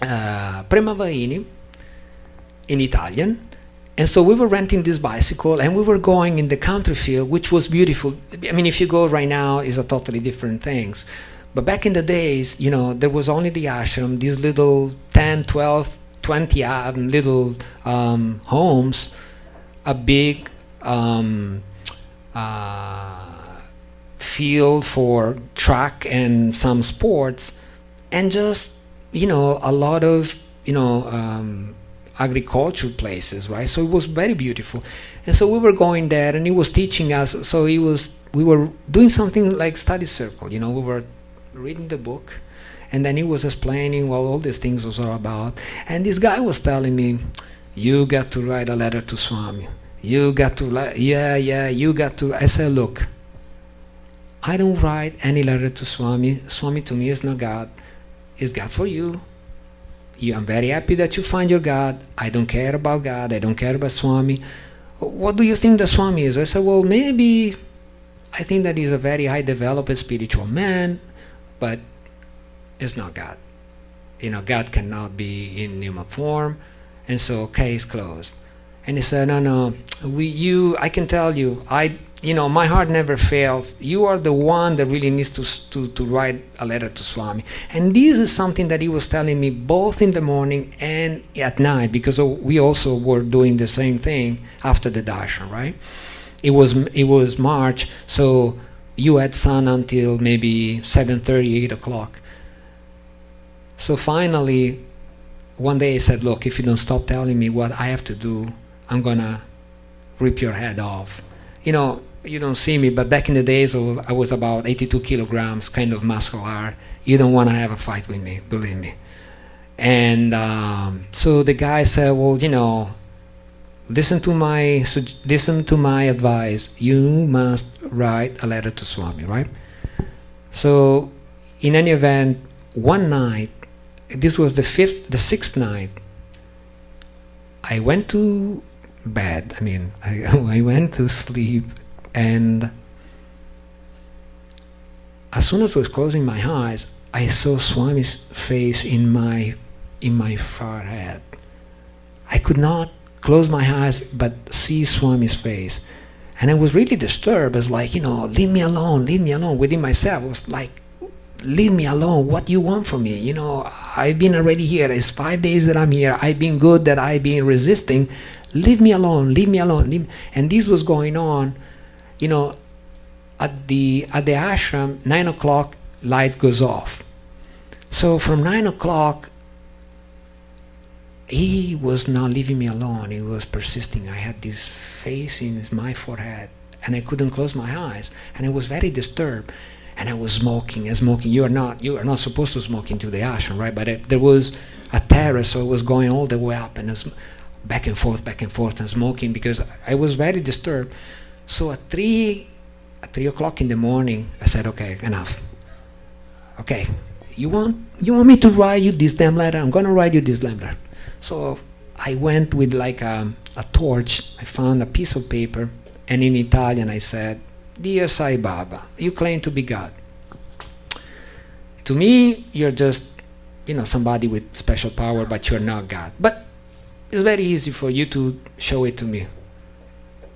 Premavaini in Italian, and so we were renting this bicycle, and we were going in the country field, which was beautiful. I mean, if you go right now, it's a totally different things. But back in the days, there was only the ashram, these little 10, 12, 20 little homes, a big field for track and some sports, and just a lot of agricultural places, right? So it was very beautiful, and so we were going there, and he was teaching us. So we were doing something like study circle, we were reading the book, and then he was explaining what all these things was all about. And this guy was telling me, you got to write a letter to Swami. You got to, you got to. I said, look, I don't write any letter to Swami. Swami to me is not God. It's God for you. I'm very happy that you find your God. I don't care about God. I don't care about Swami. What do you think the Swami is? I said, well, maybe I think that he's a very high developed spiritual man, but it's not God. God cannot be in human form, and so case closed. And he said, no, I can tell you, my heart never fails. You are the one that really needs to write a letter to Swami. And this is something that he was telling me both in the morning and at night, because we also were doing the same thing after the darshan, right? It was March, so you had sun until maybe 7:30, 8 o'clock. So finally, one day he said, look, if you don't stop telling me what I have to do, I'm gonna rip your head off. You don't see me, but back in the days, I was about 82 kilograms, kind of muscular. You don't want to have a fight with me, believe me. And so the guy said, well, listen to my advice. You must write a letter to Swami, right? So in any event, one night, this was the sixth night, I went to bed. I went to sleep, and as soon as I was closing my eyes, I saw Swami's face in my forehead. I could not close my eyes but see Swami's face, and I was really disturbed. I was like, leave me alone. Within myself, I was like, leave me alone. What do you want from me? I've been already here. It's 5 days that I'm here. I've been good, that I've been resisting. Leave me alone. And this was going on, at the ashram. 9 o'clock, light goes off. So from 9 o'clock, he was not leaving me alone. He was persisting. I had this face in my forehead, and I couldn't close my eyes, and I was very disturbed. And I was smoking. You are not supposed to smoke into the ashram, right? But there was a terrace, so it was going all the way up, and it was back and forth, and smoking, because I was very disturbed. So at 3 o'clock in the morning, I said, okay, enough. Okay, you want me to write you this damn letter? I'm gonna write you this letter. So I went with like a torch. I found a piece of paper, and in Italian I said, Dear Sai Baba, you claim to be God. To me, you're just, somebody with special power, but you're not God. But it's very easy for you to show it to me.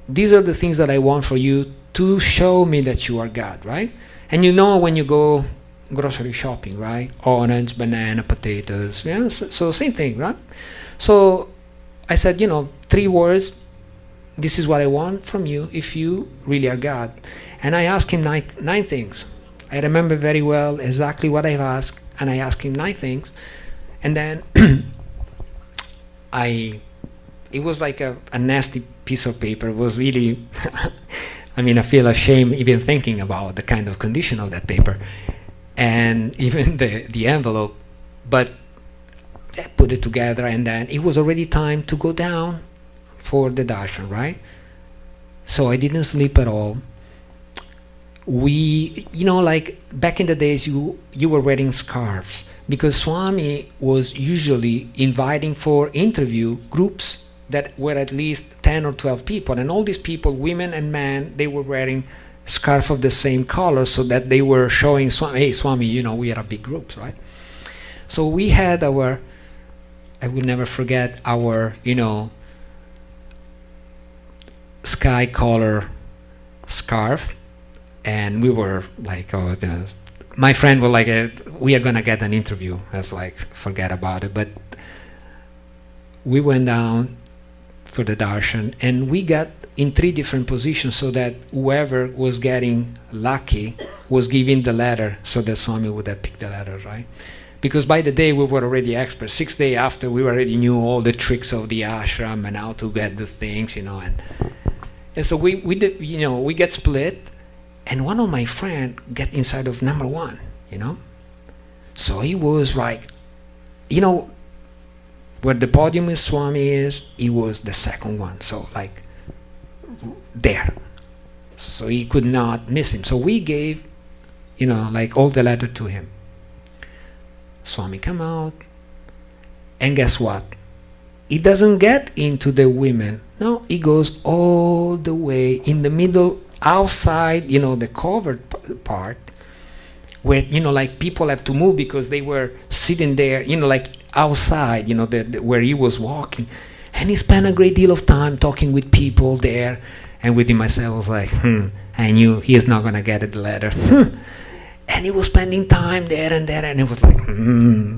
These are the things that I want for you to show me that you are God, right? And when you go grocery shopping, right? Orange, banana, potatoes, so same thing, right? So I said, 3 words, this is what I want from you if you really are God. And I asked him nine things. I remember very well exactly what I asked, and I asked him 9 things. And then it was like a nasty piece of paper. It was really, I feel ashamed even thinking about the kind of condition of that paper and even the envelope. But I put it together, and then it was already time to go down for the darshan, right? So I didn't sleep at all. We, like back in the days, you were wearing scarves because Swami was usually inviting for interview groups that were at least 10 or 12 people, and all these people, women and men, they were wearing scarf of the same color, so that they were showing Swami, hey Swami, we are a big group, right? So we had our, I will never forget, our sky color scarf, and we were like, my friend was like, we are gonna get an interview. I was like, forget about it. But we went down for the darshan, and we got in 3 different positions, so that whoever was getting lucky was giving the letter, so that Swami would have picked the letter, right? Because by the day we were already experts. 6 days after, we already knew all the tricks of the ashram and how to get the things, and so we did, we get split, and one of my friend get inside of number 1, So he was like, where the podium is Swami is, he was the second one, so like there. So he could not miss him. So we gave, like all the letter to him. Swami come out, and guess what? He doesn't get into the women. No, he goes all the way in the middle, outside, the covered part, where, like people have to move because they were sitting there, like outside, where he was walking. And he spent a great deal of time talking with people there, and within myself I was like, I knew he is not going to get the letter. And he was spending time there and there, and it was like,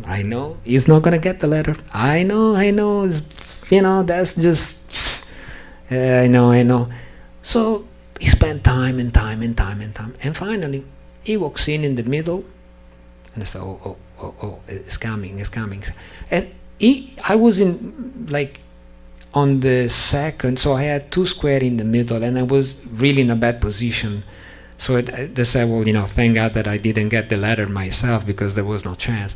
I know he's not going to get the letter. I know, it's, that's just, I know. So he spent time and time, and finally he walks in the middle, and I said, oh, it's coming. And I was in, like, on the second, so I had 2 square in the middle, and I was really in a bad position. So they said, well, thank God that I didn't get the letter myself, because there was no chance.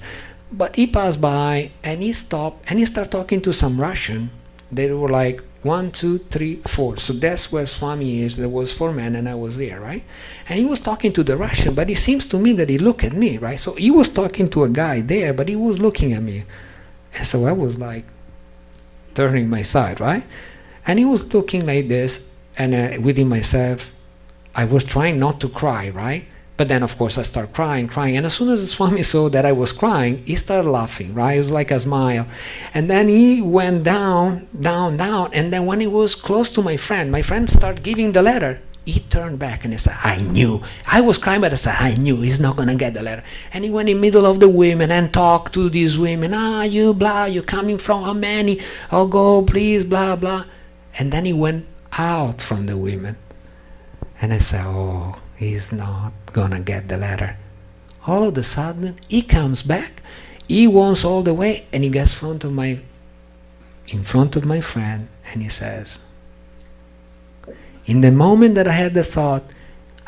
But he passed by, and he stopped, and he started talking to some Russian. They were like 1, 2, 3, 4. So that's where Swami is. There was 4 men, and I was there, right? And he was talking to the Russian, but it seems to me that he looked at me, right? So he was talking to a guy there, but he was looking at me. And so I was like turning my side, right? And he was looking like this, and within myself, I was trying not to cry, right? But then, of course, I started crying. And as soon as Swami saw that I was crying, he started laughing, right? It was like a smile. And then he went down. And then when he was close to my friend started giving the letter. He turned back and he said, I knew. I was crying, but I said, I knew he's not going to get the letter. And he went in the middle of the women and talked to these women. You blah, you're coming from how many? Oh, go, please, blah, blah. And then he went out from the women. And I said, oh, he's not gonna get the letter. All of a sudden, he comes back, he walks all the way, and he gets in front of my friend, and he says, in the moment that I had the thought,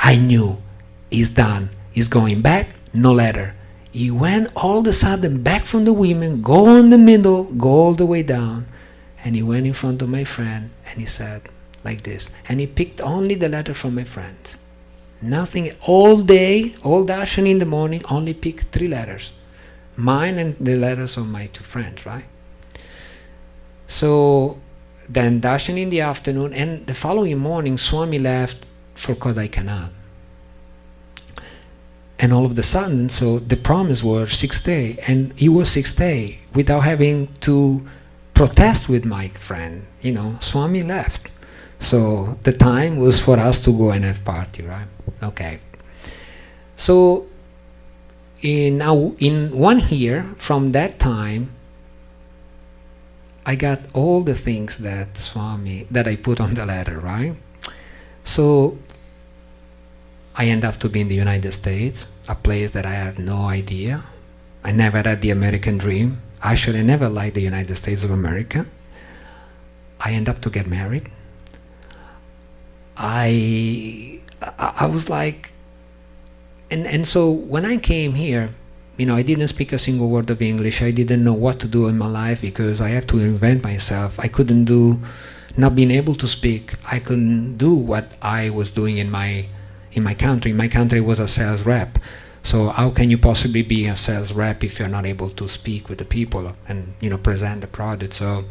I knew, he's done, he's going back, no letter. He went all of a sudden back from the women, go in the middle, go all the way down, and he went in front of my friend, and he said, like this, and he picked only the letter from my friend. Nothing, all day, all darshan in the morning, only picked 3 letters. Mine and the letters of my 2 friends, right? So then darshan in the afternoon, and the following morning Swami left for Kodaikanal. And all of a sudden, so the promise was 6 days, and it was 6 days without having to protest with my friend. Swami left. So the time was for us to go and have party, right? Okay. So in 1 year from that time, I got all the things that Swami, that I put on the letter, right? So I end up to be in the United States, a place that I had no idea. I never had the American dream. Actually, I never liked the United States of America. I end up to get married. I was like, and so when I came here, you know, I didn't speak a single word of English. I didn't know what to do in my life because I had to invent myself. I couldn't do, not being able to speak, I couldn't do what I was doing in my country. My country was a sales rep. So how can you possibly be a sales rep if you're not able to speak with the people and, you know, present the product? So,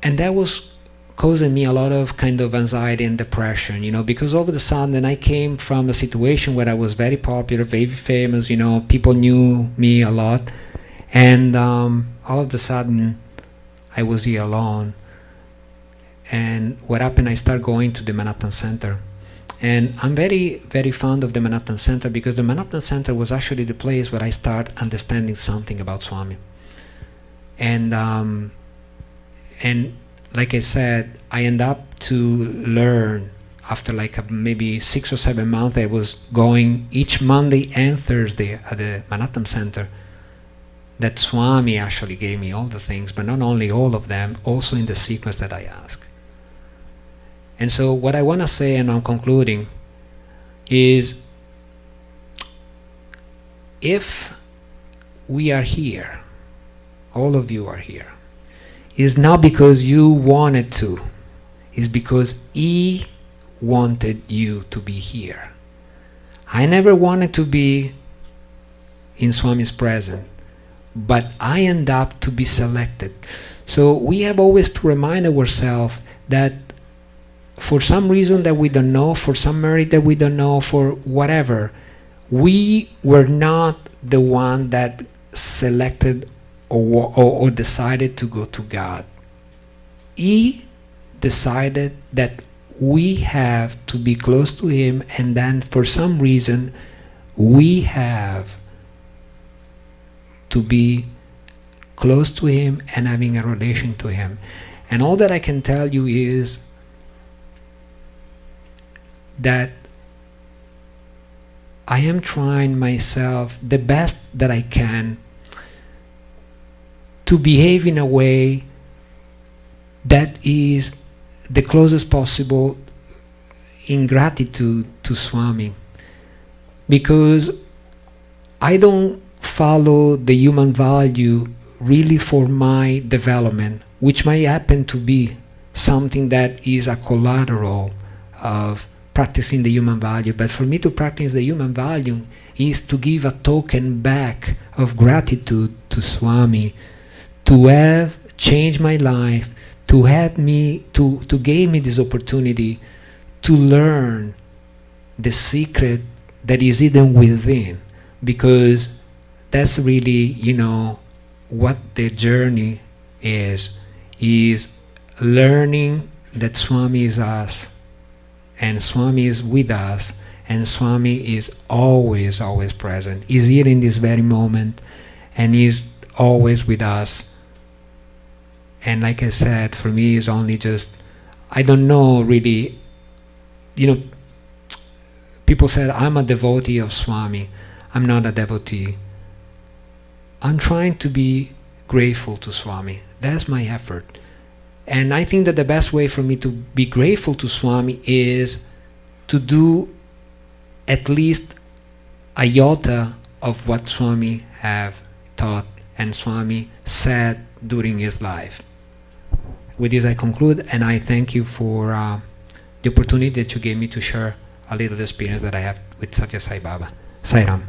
and that was causing me a lot of kind of anxiety and depression, you know, because all of a sudden I came from a situation where I was very popular, very famous, you know, people knew me a lot, and all of a sudden I was here alone. And what happened, I started going to the Manhattan Center. And I'm very, very fond of the Manhattan Center because the Manhattan Center was actually the place where I started understanding something about Swami. And like I said, I end up to learn after like maybe 6 or 7 months. I was going each Monday and Thursday at the Manhattan Center, that Swami actually gave me all the things, but not only all of them, also in the sequence that I asked. And so what I want to say, and I'm concluding, is if we are here, all of you are here, it's not because you wanted to, it's because He wanted you to be here. I never wanted to be in Swami's presence, but I end up to be selected. So we have always to remind ourselves that for some reason that we don't know, for some merit that we don't know, for whatever, we were not the one that selected or decided to go to God. He decided that we have to be close to Him, and then for some reason we have to be close to Him and having a relation to Him. And all that I can tell you is that I am trying myself the best that I can to behave in a way that is the closest possible in gratitude to Swami, because I don't follow the human value really for my development, which might happen to be something that is a collateral of practicing the human value. But for me to practice the human value is to give a token back of gratitude to Swami, to have changed my life, to have me, to give me this opportunity to learn the secret that is hidden within, because that's really, you know, what the journey is learning that Swami is us, and Swami is with us, and Swami is always, always present. He's here in this very moment, and He's always with us. And like I said, for me, it's only just, I don't know really, you know, people said, I'm a devotee of Swami. I'm not a devotee. I'm trying to be grateful to Swami. That's my effort. And I think that the best way for me to be grateful to Swami is to do at least a iota of what Swami have taught and Swami said during his life. With this I conclude, and I thank you for the opportunity that you gave me to share a little experience that I have with Satya Sai Baba. Sai Ram.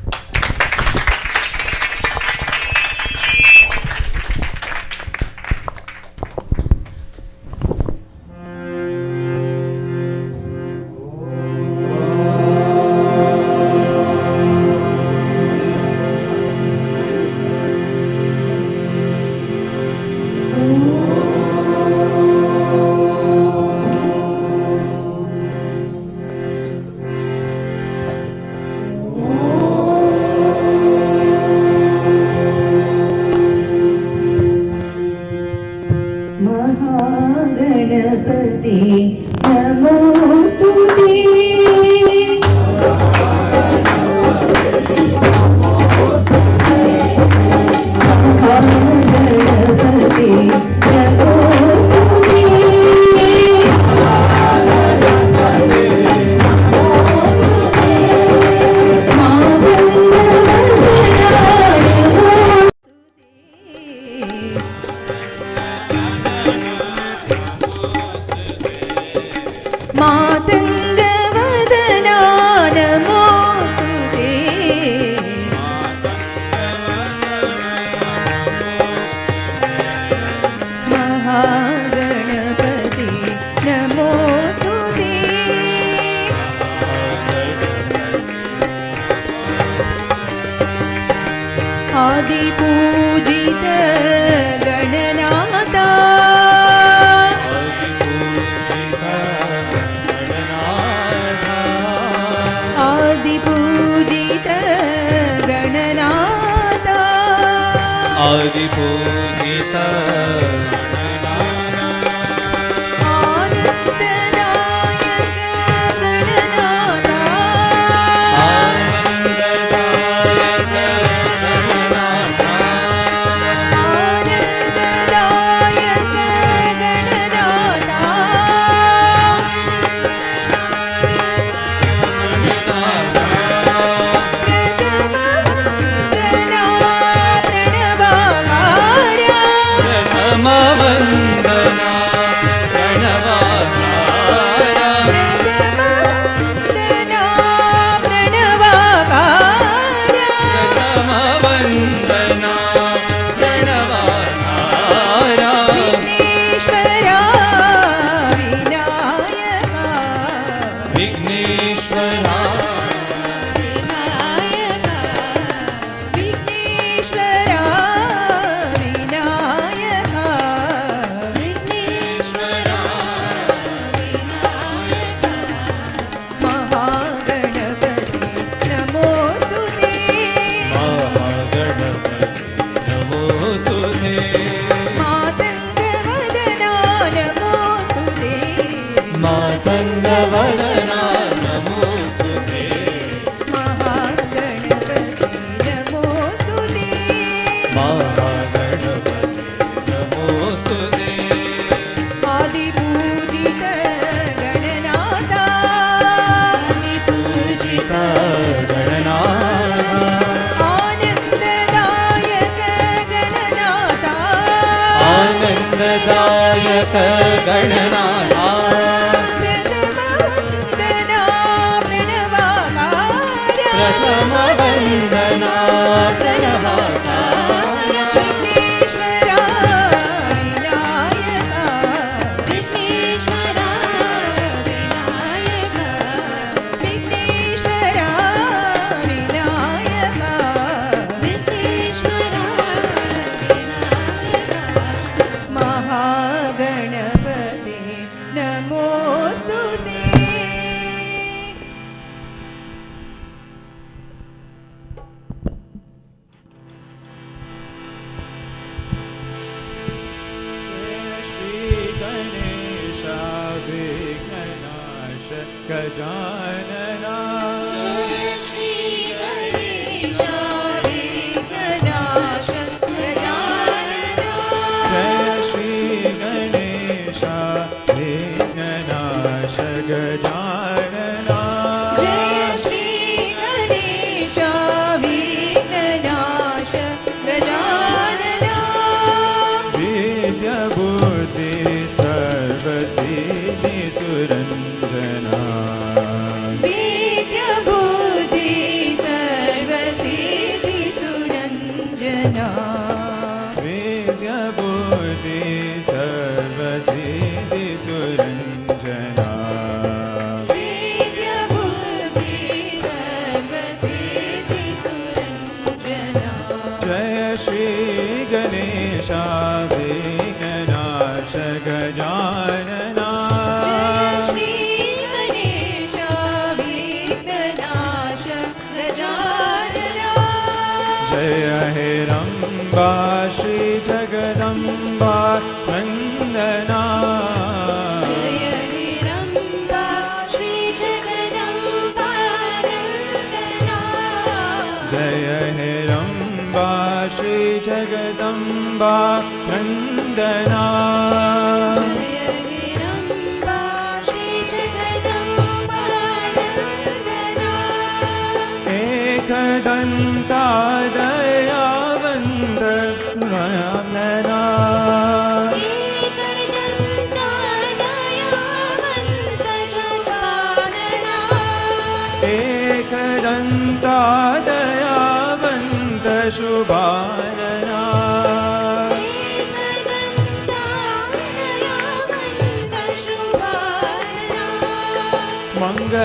आदिपूजित Gananatha आदिपूजित Gananatha आदिपूजित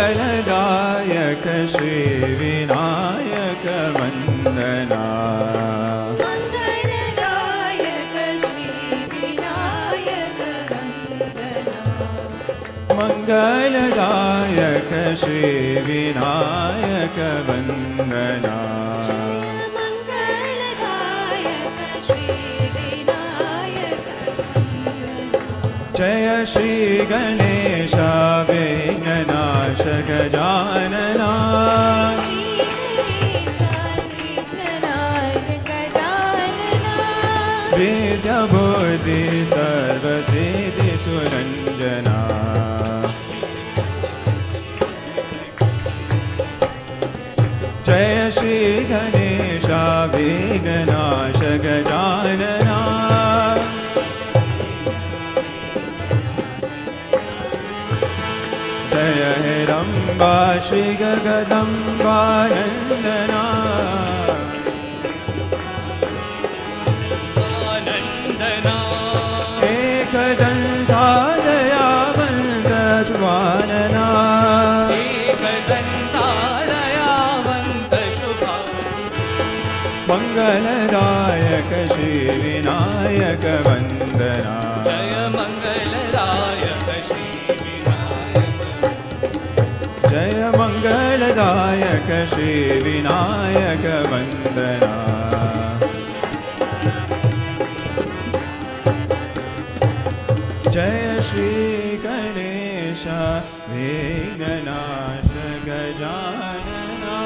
मंगलदायक Shri Vinayak वंदना मंगलदायक श्री विनायक वंदना जय श्री गणेश विघ्ननाश गजानना विद्या बुद्धि सर्वसिद्धि सुरंजना जय श्री गणेश विघ्ननाश गजानना जय हिरंबा श्री जगदम्बा नंदना एकदंता दयावंत शुभानना मंगलदायक श्री विनायक वंदना जय मंगलदायक श्री जय मंगलदायक श्री विनायक वंदना जय श्री गणेश विघ्ननाश गजानना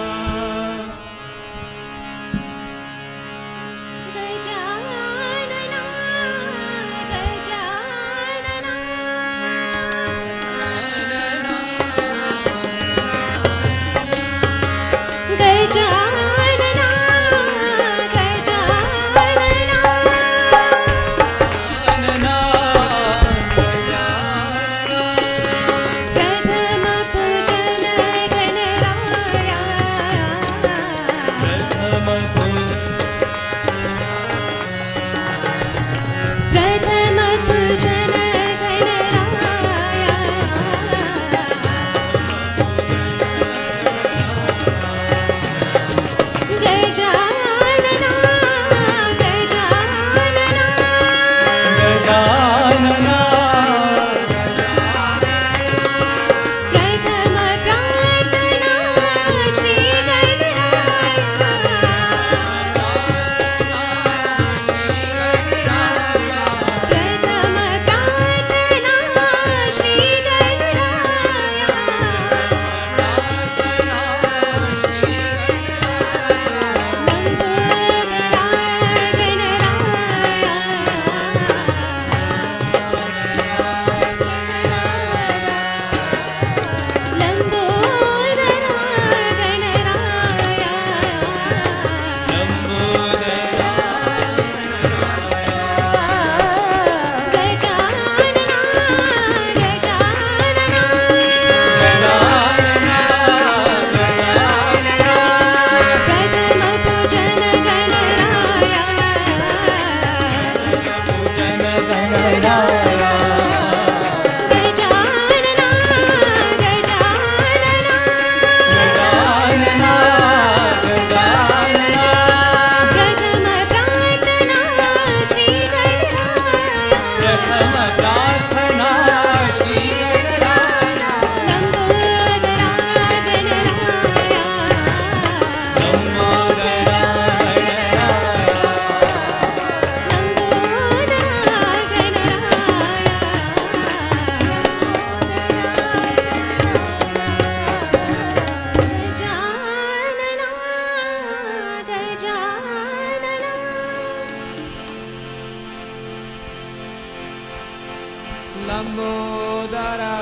लंबोदरा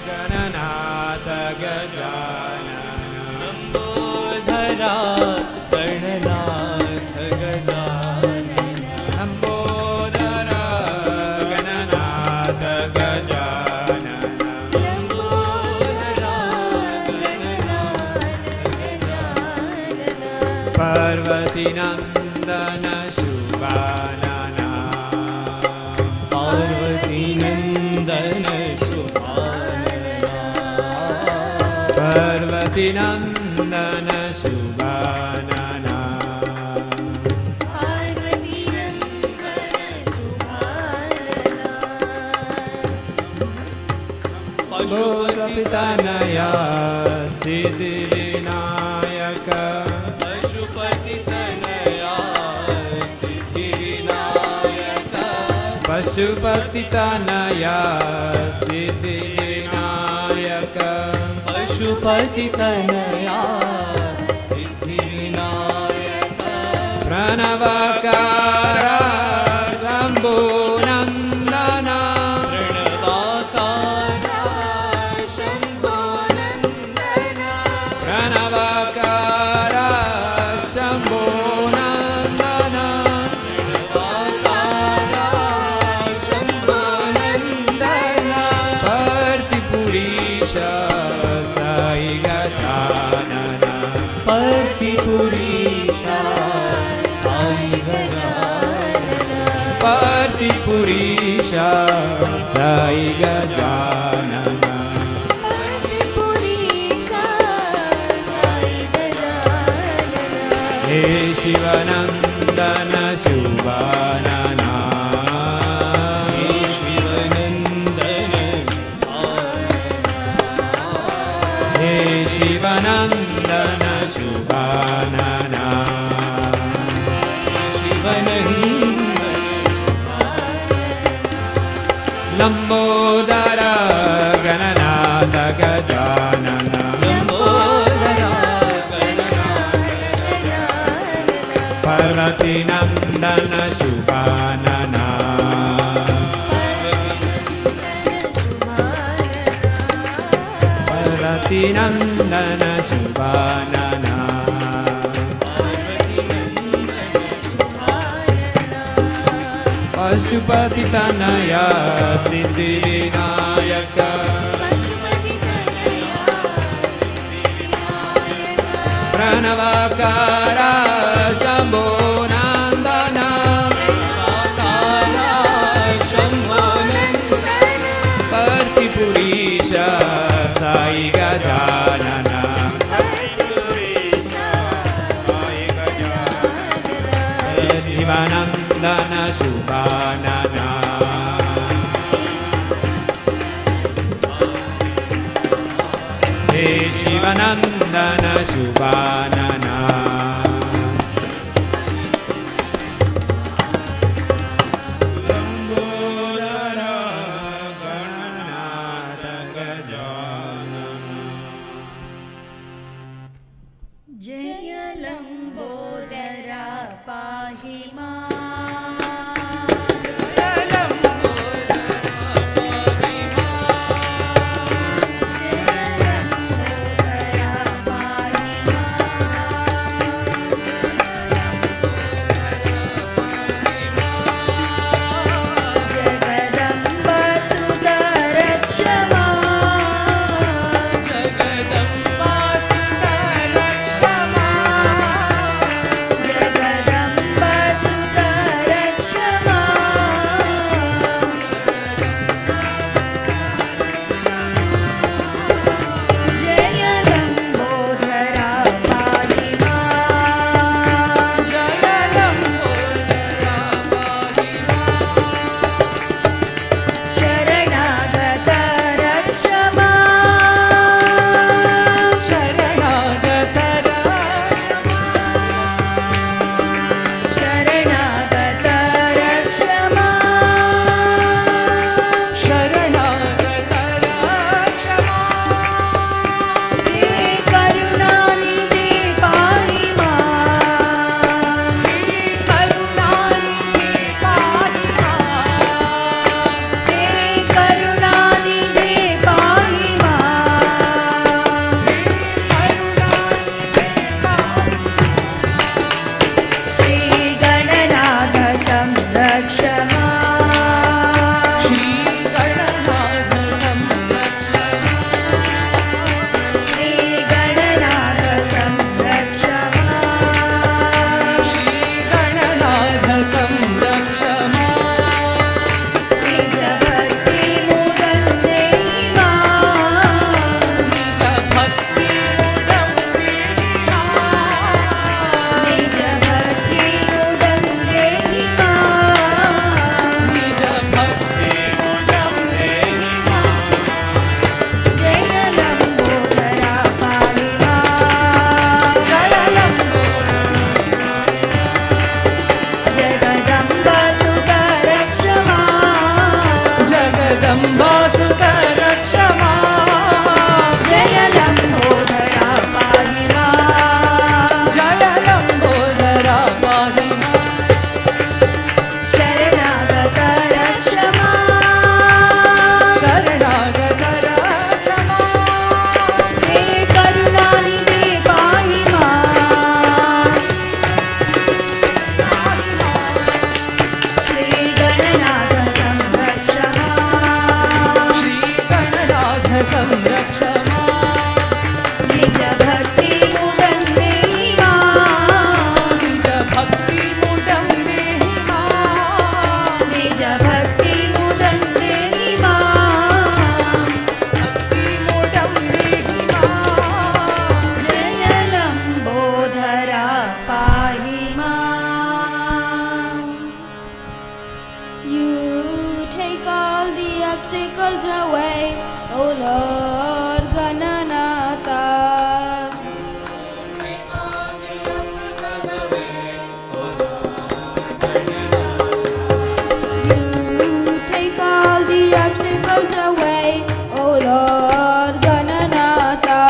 गणनाथ गजानन लंबोदरा गणनाथ गजानन लंबोदरा गणनाथ गजानन लंबोदरा गणनाथ गजानन पार्वती नंदन शुभानना पार्वती नंदन शुभानना पार्वती नंदन शुभानना पार्वती नंदन शुभानना शम्भोरपितनया सिद्धिविनायक पशुपतितनया सिद्धिविनायक पशुपतितनया सिद्धिविनायक पशुपतितनया सिद्धिविनायक प्रणवकारा शम्भो नन्दना प्रणवाकारा शम्भो नन्दना प्रणवकारा शम्भो नन्दना प्रणवाकारा शम्भो नन्दना पर्तिपुरीश साई गजानना पर्तिपुरीशा साई गजानना पर्तिपुरीश साई गजानना पुरीशा साई गजानना हे शिवनन्दन शुभानना हे शिवनन्दन हे शिवनन्दन शुभानना शिवनन्दन लम्बोदर गणनाथ गजानन लम्बोदरा गणनाथ पार्वतीनन्दन शुभानना पार्वतीनन्दन शुभानना पशुपतितनया सिद्धिविनायक प्रणवाकारा शम्भो नन्दना प्रणवाकारा शम्भो नन्दना पर्तिपुरीश साई गजानना शिवानन्दन शुभानना हे शिवानन्दन शुभानना लम्बोदरा गणनाथ गजानना जय लम्बोदरा पाहि मां जगदम्ब सुतरक्ष मां जगदम्बा सुतरक्ष मां जगदम्ब सुतरक्ष संरक्ष निज भक्ति मुदं देहि मां निज भक्ति मुदं देहि मां निज भक्ति मुदं देहि मां भक्ति मुदं देहि मां जय लंबोदरा पाहि मां। You take all the obstacles away, O Lord Gananatha. You take all the obstacles away, O Lord Gananatha.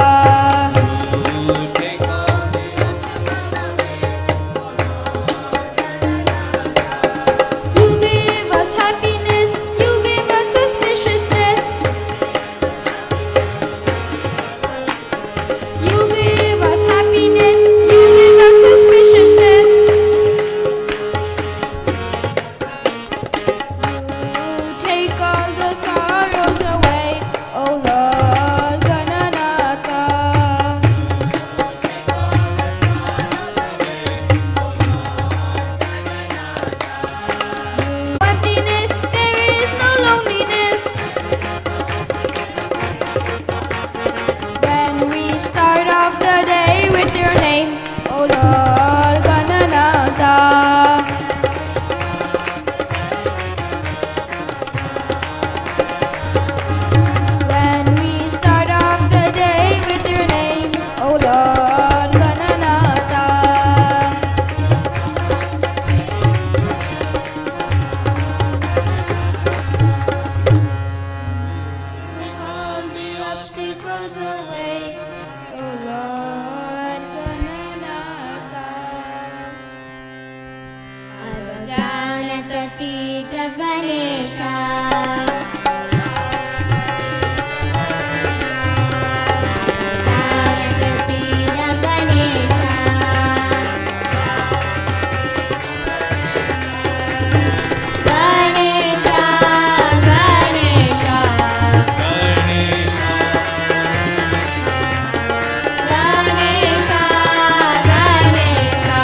You give us happiness, you give us auspiciousness. You give us happiness, you give us auspiciousness. You take all the sorrows away, O Lord Gananatha. Emptiness, there is no loneliness. When we start off the day with your name, O Lord Gananatha. When we start off the day with your name, O Lord Gananatha. All the obstacles away, O Lord Gananatha. I bow down at the feet of Ganesha. Down at the feet of Ganesha. Ganesha, Ganesha. Ganesha, Ganesha.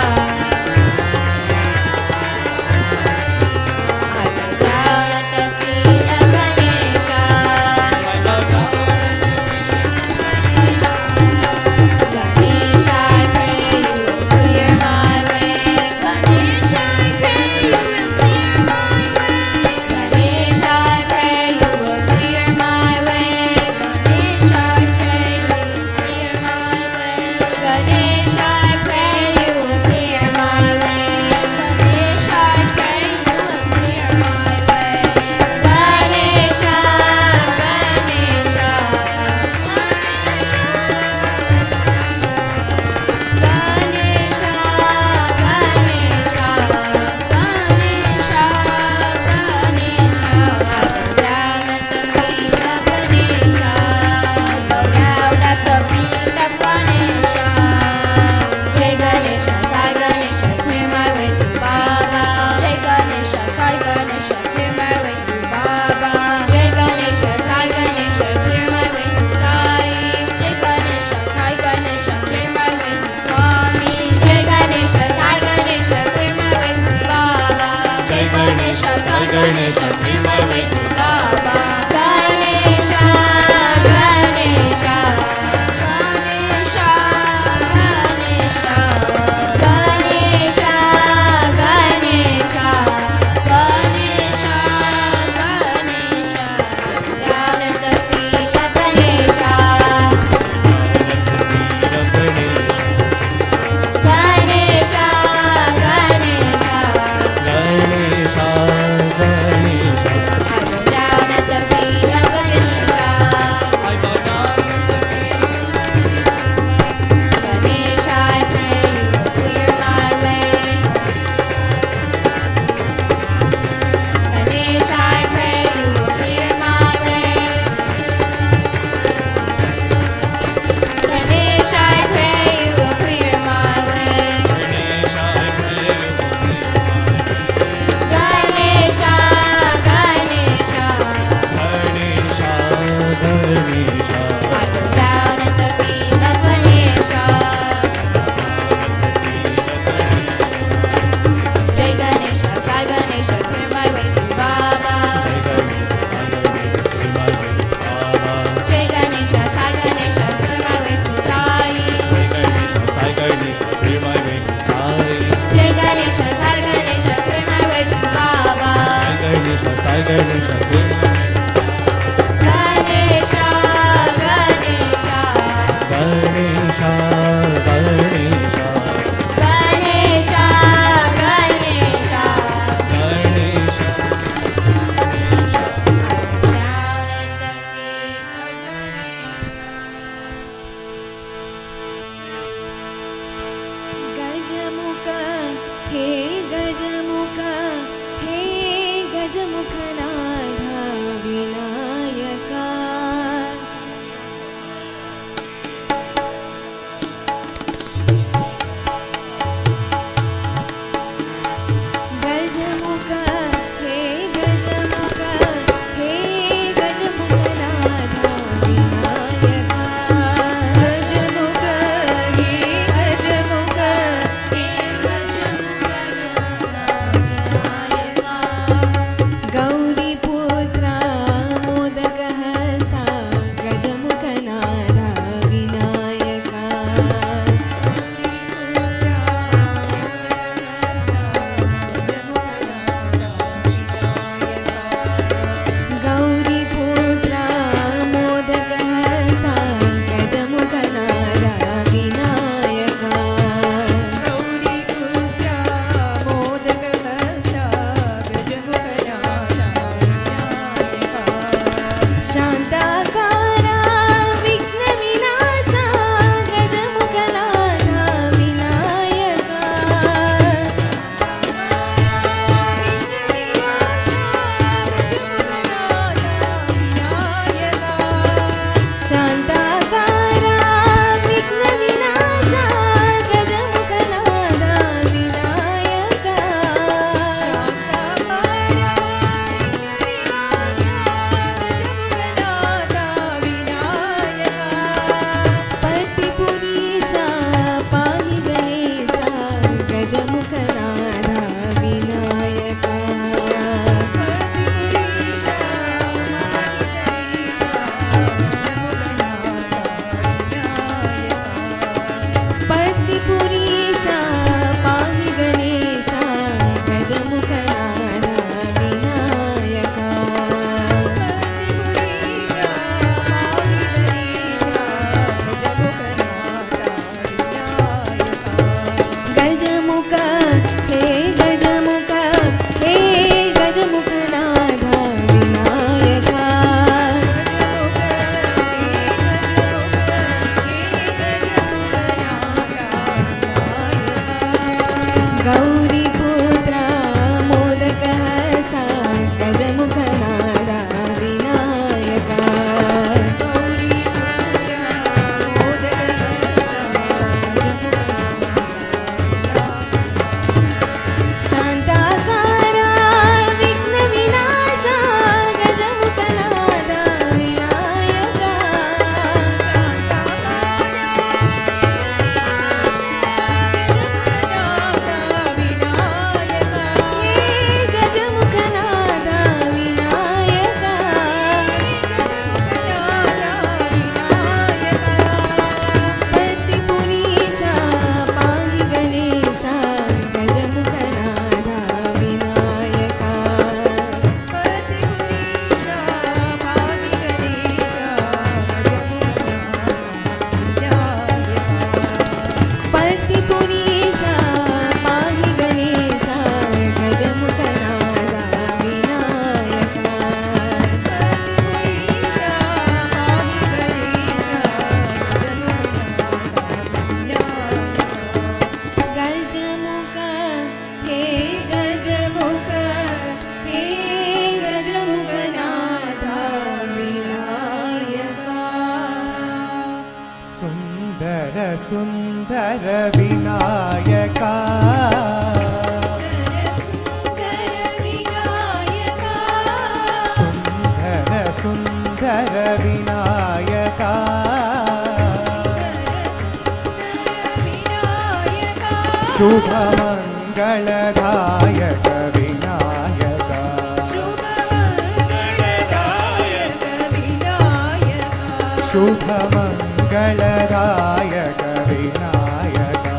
I bow down at the feet of जय Ganesh Ganesha, Ganesha, Ganesh Ganesh Ganesha, Ganesha, Ganesh गजमुख हे गजमुख हे गजमुखनाथा विनायका गजमुख हे गजमुख हे गजमुखनाथा विनायका गजमुख हे गजमुख हे गजमुखनाथा गौरीपुत्रा मोदकहस्ता गजमुखनाथा विनायका गौरीपुत्रा मोदकहस्ता गजमुखनाथा विनायका गौरीपुत्रा मोदकहस्ता गजमुखनाथा शान्ताकारा विघ्नविनाशा गजमुखनाथा विनायका शान्ताकारा विघ्नविनाशा गजमुखनाथा विनायका पतिपुरीशा पाहि गणेशा गजमुखनाथा विनायका पतिपुरीशा पाहि गणेशा गजमुखनाथा विनायका गजमुख हे गजमुख हे गजमुखनाथा विनायका गौरीपुत्रा मोदकहस्ता गजमुखनाथा विनायका शान्ताकारा विघ्नविनाशा गजमुखनाथा विनायका गजमुखनाथा विनायका पतिपुरीशा पाहि गणेशा गजमुखनाथा विनायका पतिपुरीशा पाहि गणेशा गजमुखनाथा विनायका गजमुख हे गजमुख हे गजमुखनाथा विनायका सुन्दर सुन्दर विनायका सुन्दर सुन्दर विनायका शुभमङ्गलदायक विनायका शुभमङ्गलदायक विनायका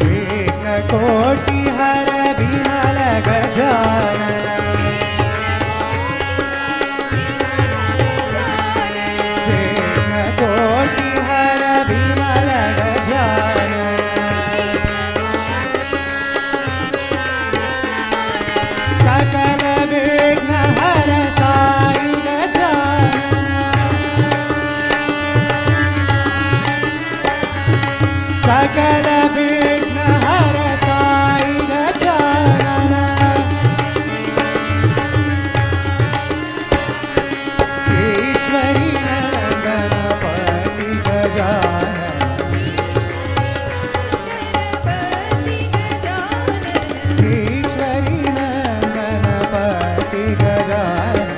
विघ्नकोटिनाशक सकल विघ्न हर साई गजानन ईश्वरी नंदन पति गजानन ईश्वरी नंदन पति गजानन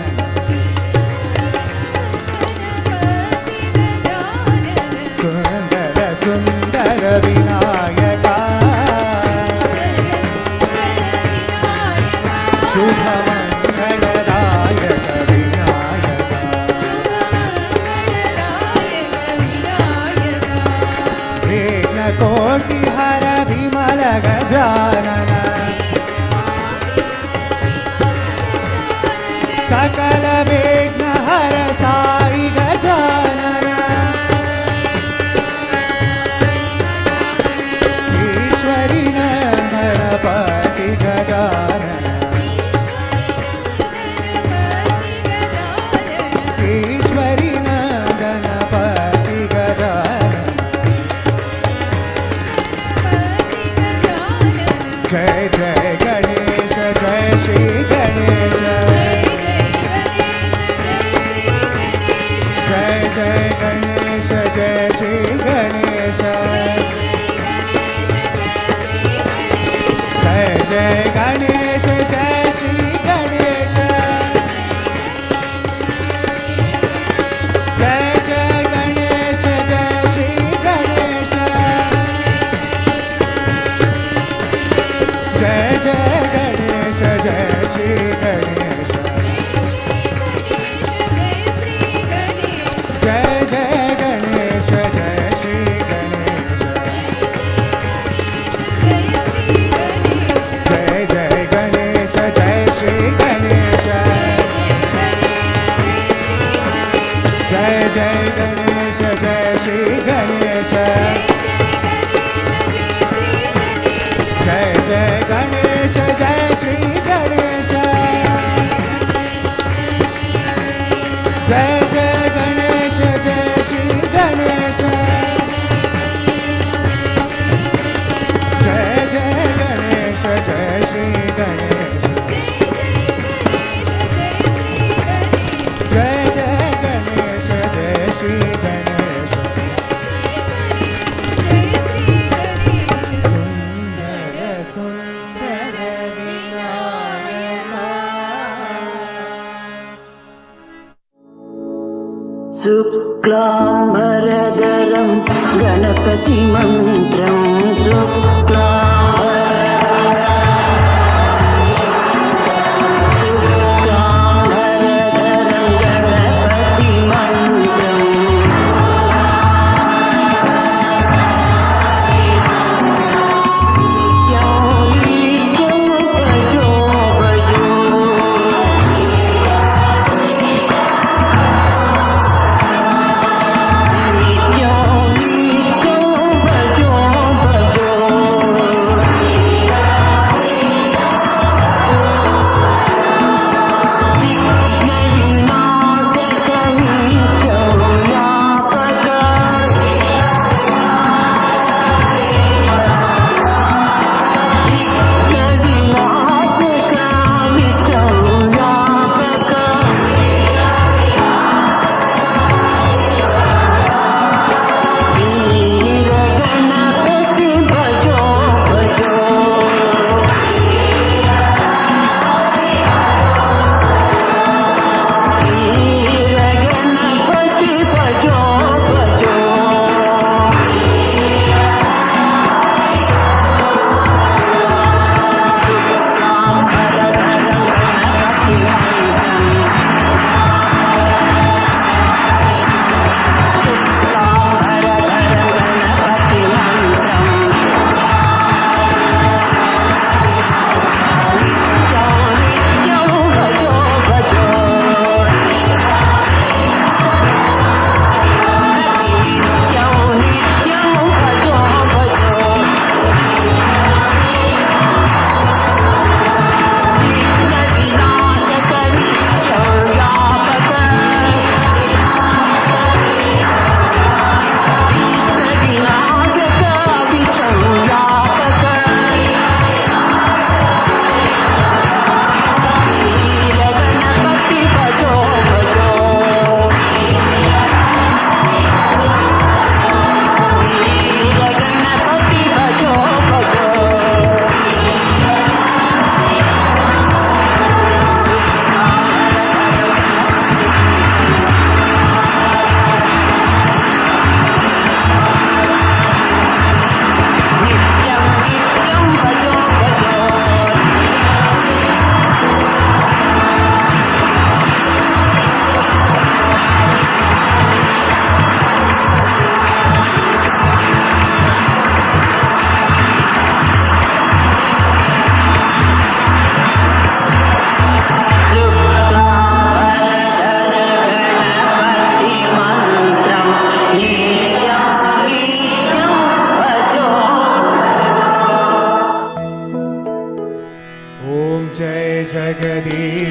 सुंदर सुंदर विनायका शुभ मंगलदायक विनायका विघ्न कोटि हर विमल गजानन सकल विघ्न हर साई गजानन ईश्वरी नंदन पति गजानन ईश्वरी नंदन पति गजानन जय जय गणेश जय श्री गणेश जय जय गणेश जय श्री गणेश जय जय गणेश जय श्री गणेश जय जय गणेश जय श्री गणेश जय जय गणेश जय श्री गणेश जय जय गणेश जय श्री गणेश जय जय गणेश जय श्री गणेश जय जय गणेश जय श्री गणेश जय जय गणेश जय श्री गणेश जय जय गणेश जय श्री गणेश जय जय गणेश जय श्री गणेश जय जय गणेश जय श्री गणेश सुंदर सुंदर विनायका शुक्लाम्बरधरं गणपतिमन्त्रं भजो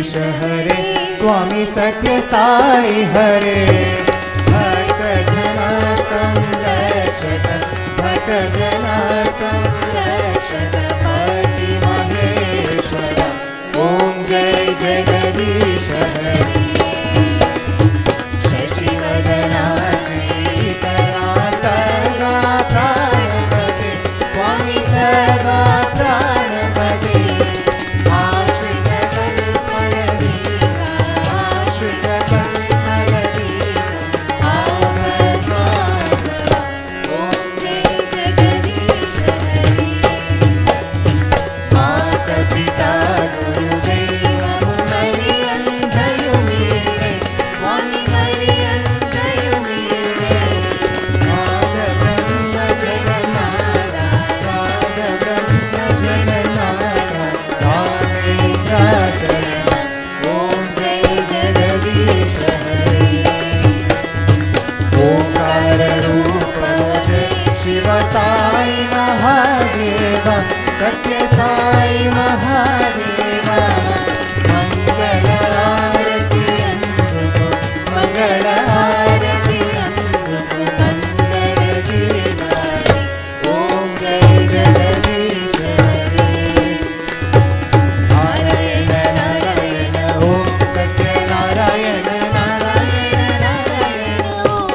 जगदीश हरे स्वामी सत्य साई हरे भक्त जना संरक्षक भक्त जना संरक्षक पति महेश्वर ओम जय जगदीश हरे शशिवदना श्रीकरा सर्वा प्राणपते स्वामी सर्वा प्राणपते आश्रित कल्पलतीका आश्रित कल्पलतीका आवद्वान्धवा ओम जय जगदीश हरे माता पिता गुरुदेव मुनि अंधयुमीरे स्वामी हरि अंधयुमीरे नाद ब्रह्म जगन्नाथ नाद ब्रह्म जगन्नाथ रामेन्द्राचरण ओम जय जगदीश हरे ओंकार रूप जय शिव साई महादेव सत्य साई महादेव मंगल आरती अंगुको मंगल आरती अंगुको मंगल दीवारे ओम जय जगदीश हरे नारायण नारायण ओम सत्य नारायण नारायण नारायण ओम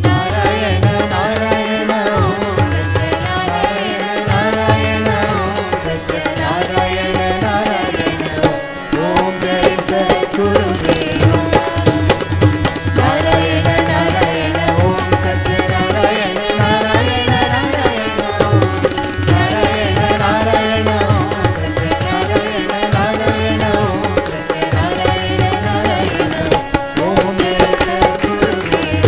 नारायण नारायण ओम सत्य नारायण नारायण ओम सत्य नारायण नारायण ओम जय सद्गुरुदेव नारायण नारायण ओम सत्य नारायण नारायण नारायण ओम नारायण नारायण ओम सत्य नारायण नारायण ओम सत्य नारायण नारायण ओम जय सद्गुरुदेव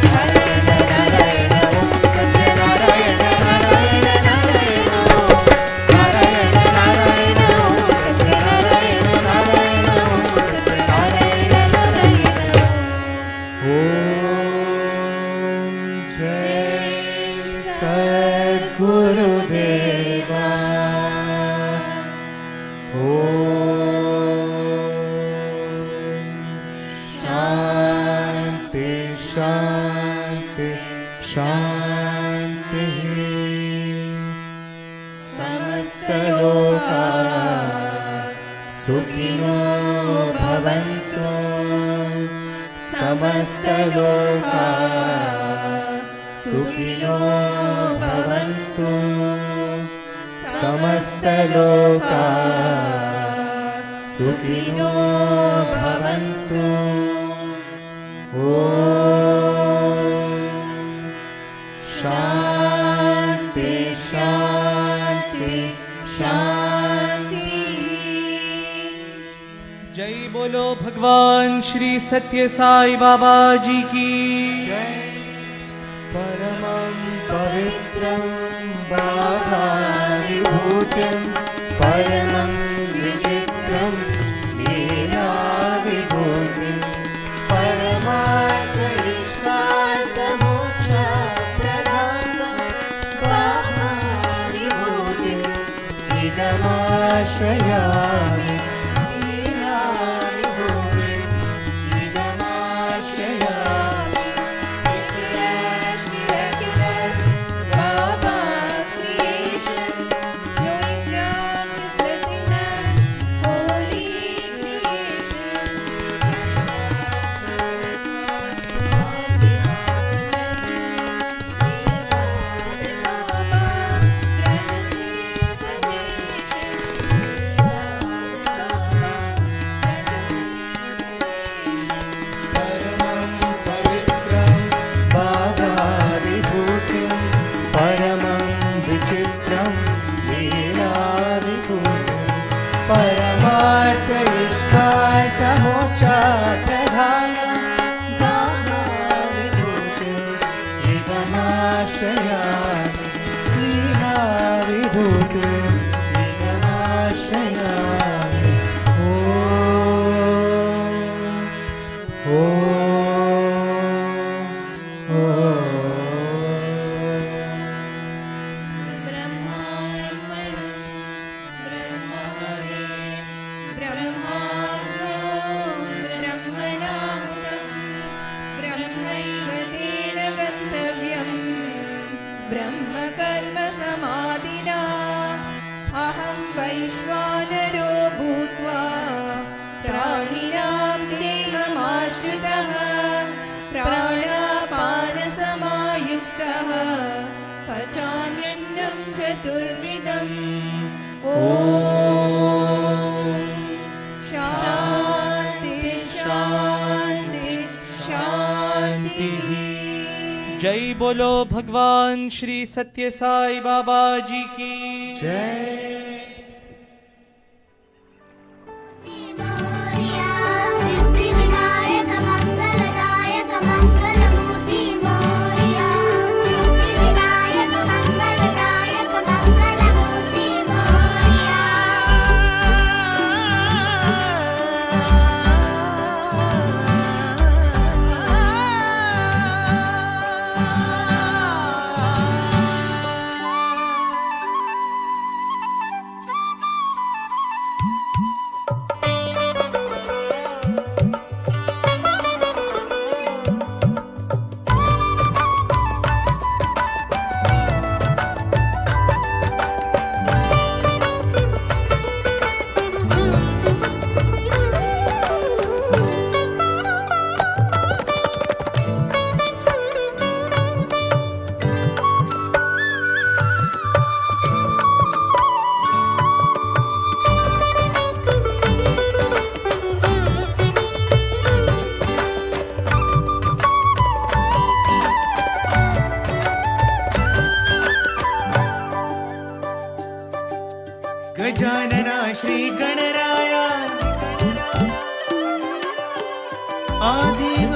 नारायण नारायण ओम सत्य नारायण नारायण नारायण ओम नारायण नारायण ओम सत्य नारायण नारायण ओम सत्य नारायण नारायण ओम जय सद्गुरुदेवा शांति शांति शांति समस्त लोका सुखिनो भवन्तु समस्त लोका सुखिनो भवन्तु समस्त लोका सुखिनो भवन्तु ओम शांति शांति शांति जय बोलो भगवान श्री सत्य साई बाबा जी की जय परमं पवित्रं बाधाविभूतिं परमं विचित्रं लीलाविभूतिं परमार्थइष्टार्थमोक्षप्रदानं बाधाविभूतिम् इदमाश्रयामि लीलाविभूतिम् इदमाश्रयामि Secret miraculous Baba's creation, flowing from His blessing hands, holy creation. Baba, grant us liberation. ब्रह्मकर्म समाधिना अहं वैश्वानरो भूत्वा प्राणिनां देहमाश्रितः प्राणापानसमायुक्तः पचाम्यन्नं चतुर्विधम् ॐ शान्ति शान्ति शान्तिः। जय बोलो भगवान श्री सत्य साई बाबा जी की जय। मोरिया सिद्धि विनायक मंगलदायक मंगलमूर्ति मोरिया सिद्धि विनायक मंगलदायक मंगलमूर्ति मोरिया। गजानना श्री गणराया आदिव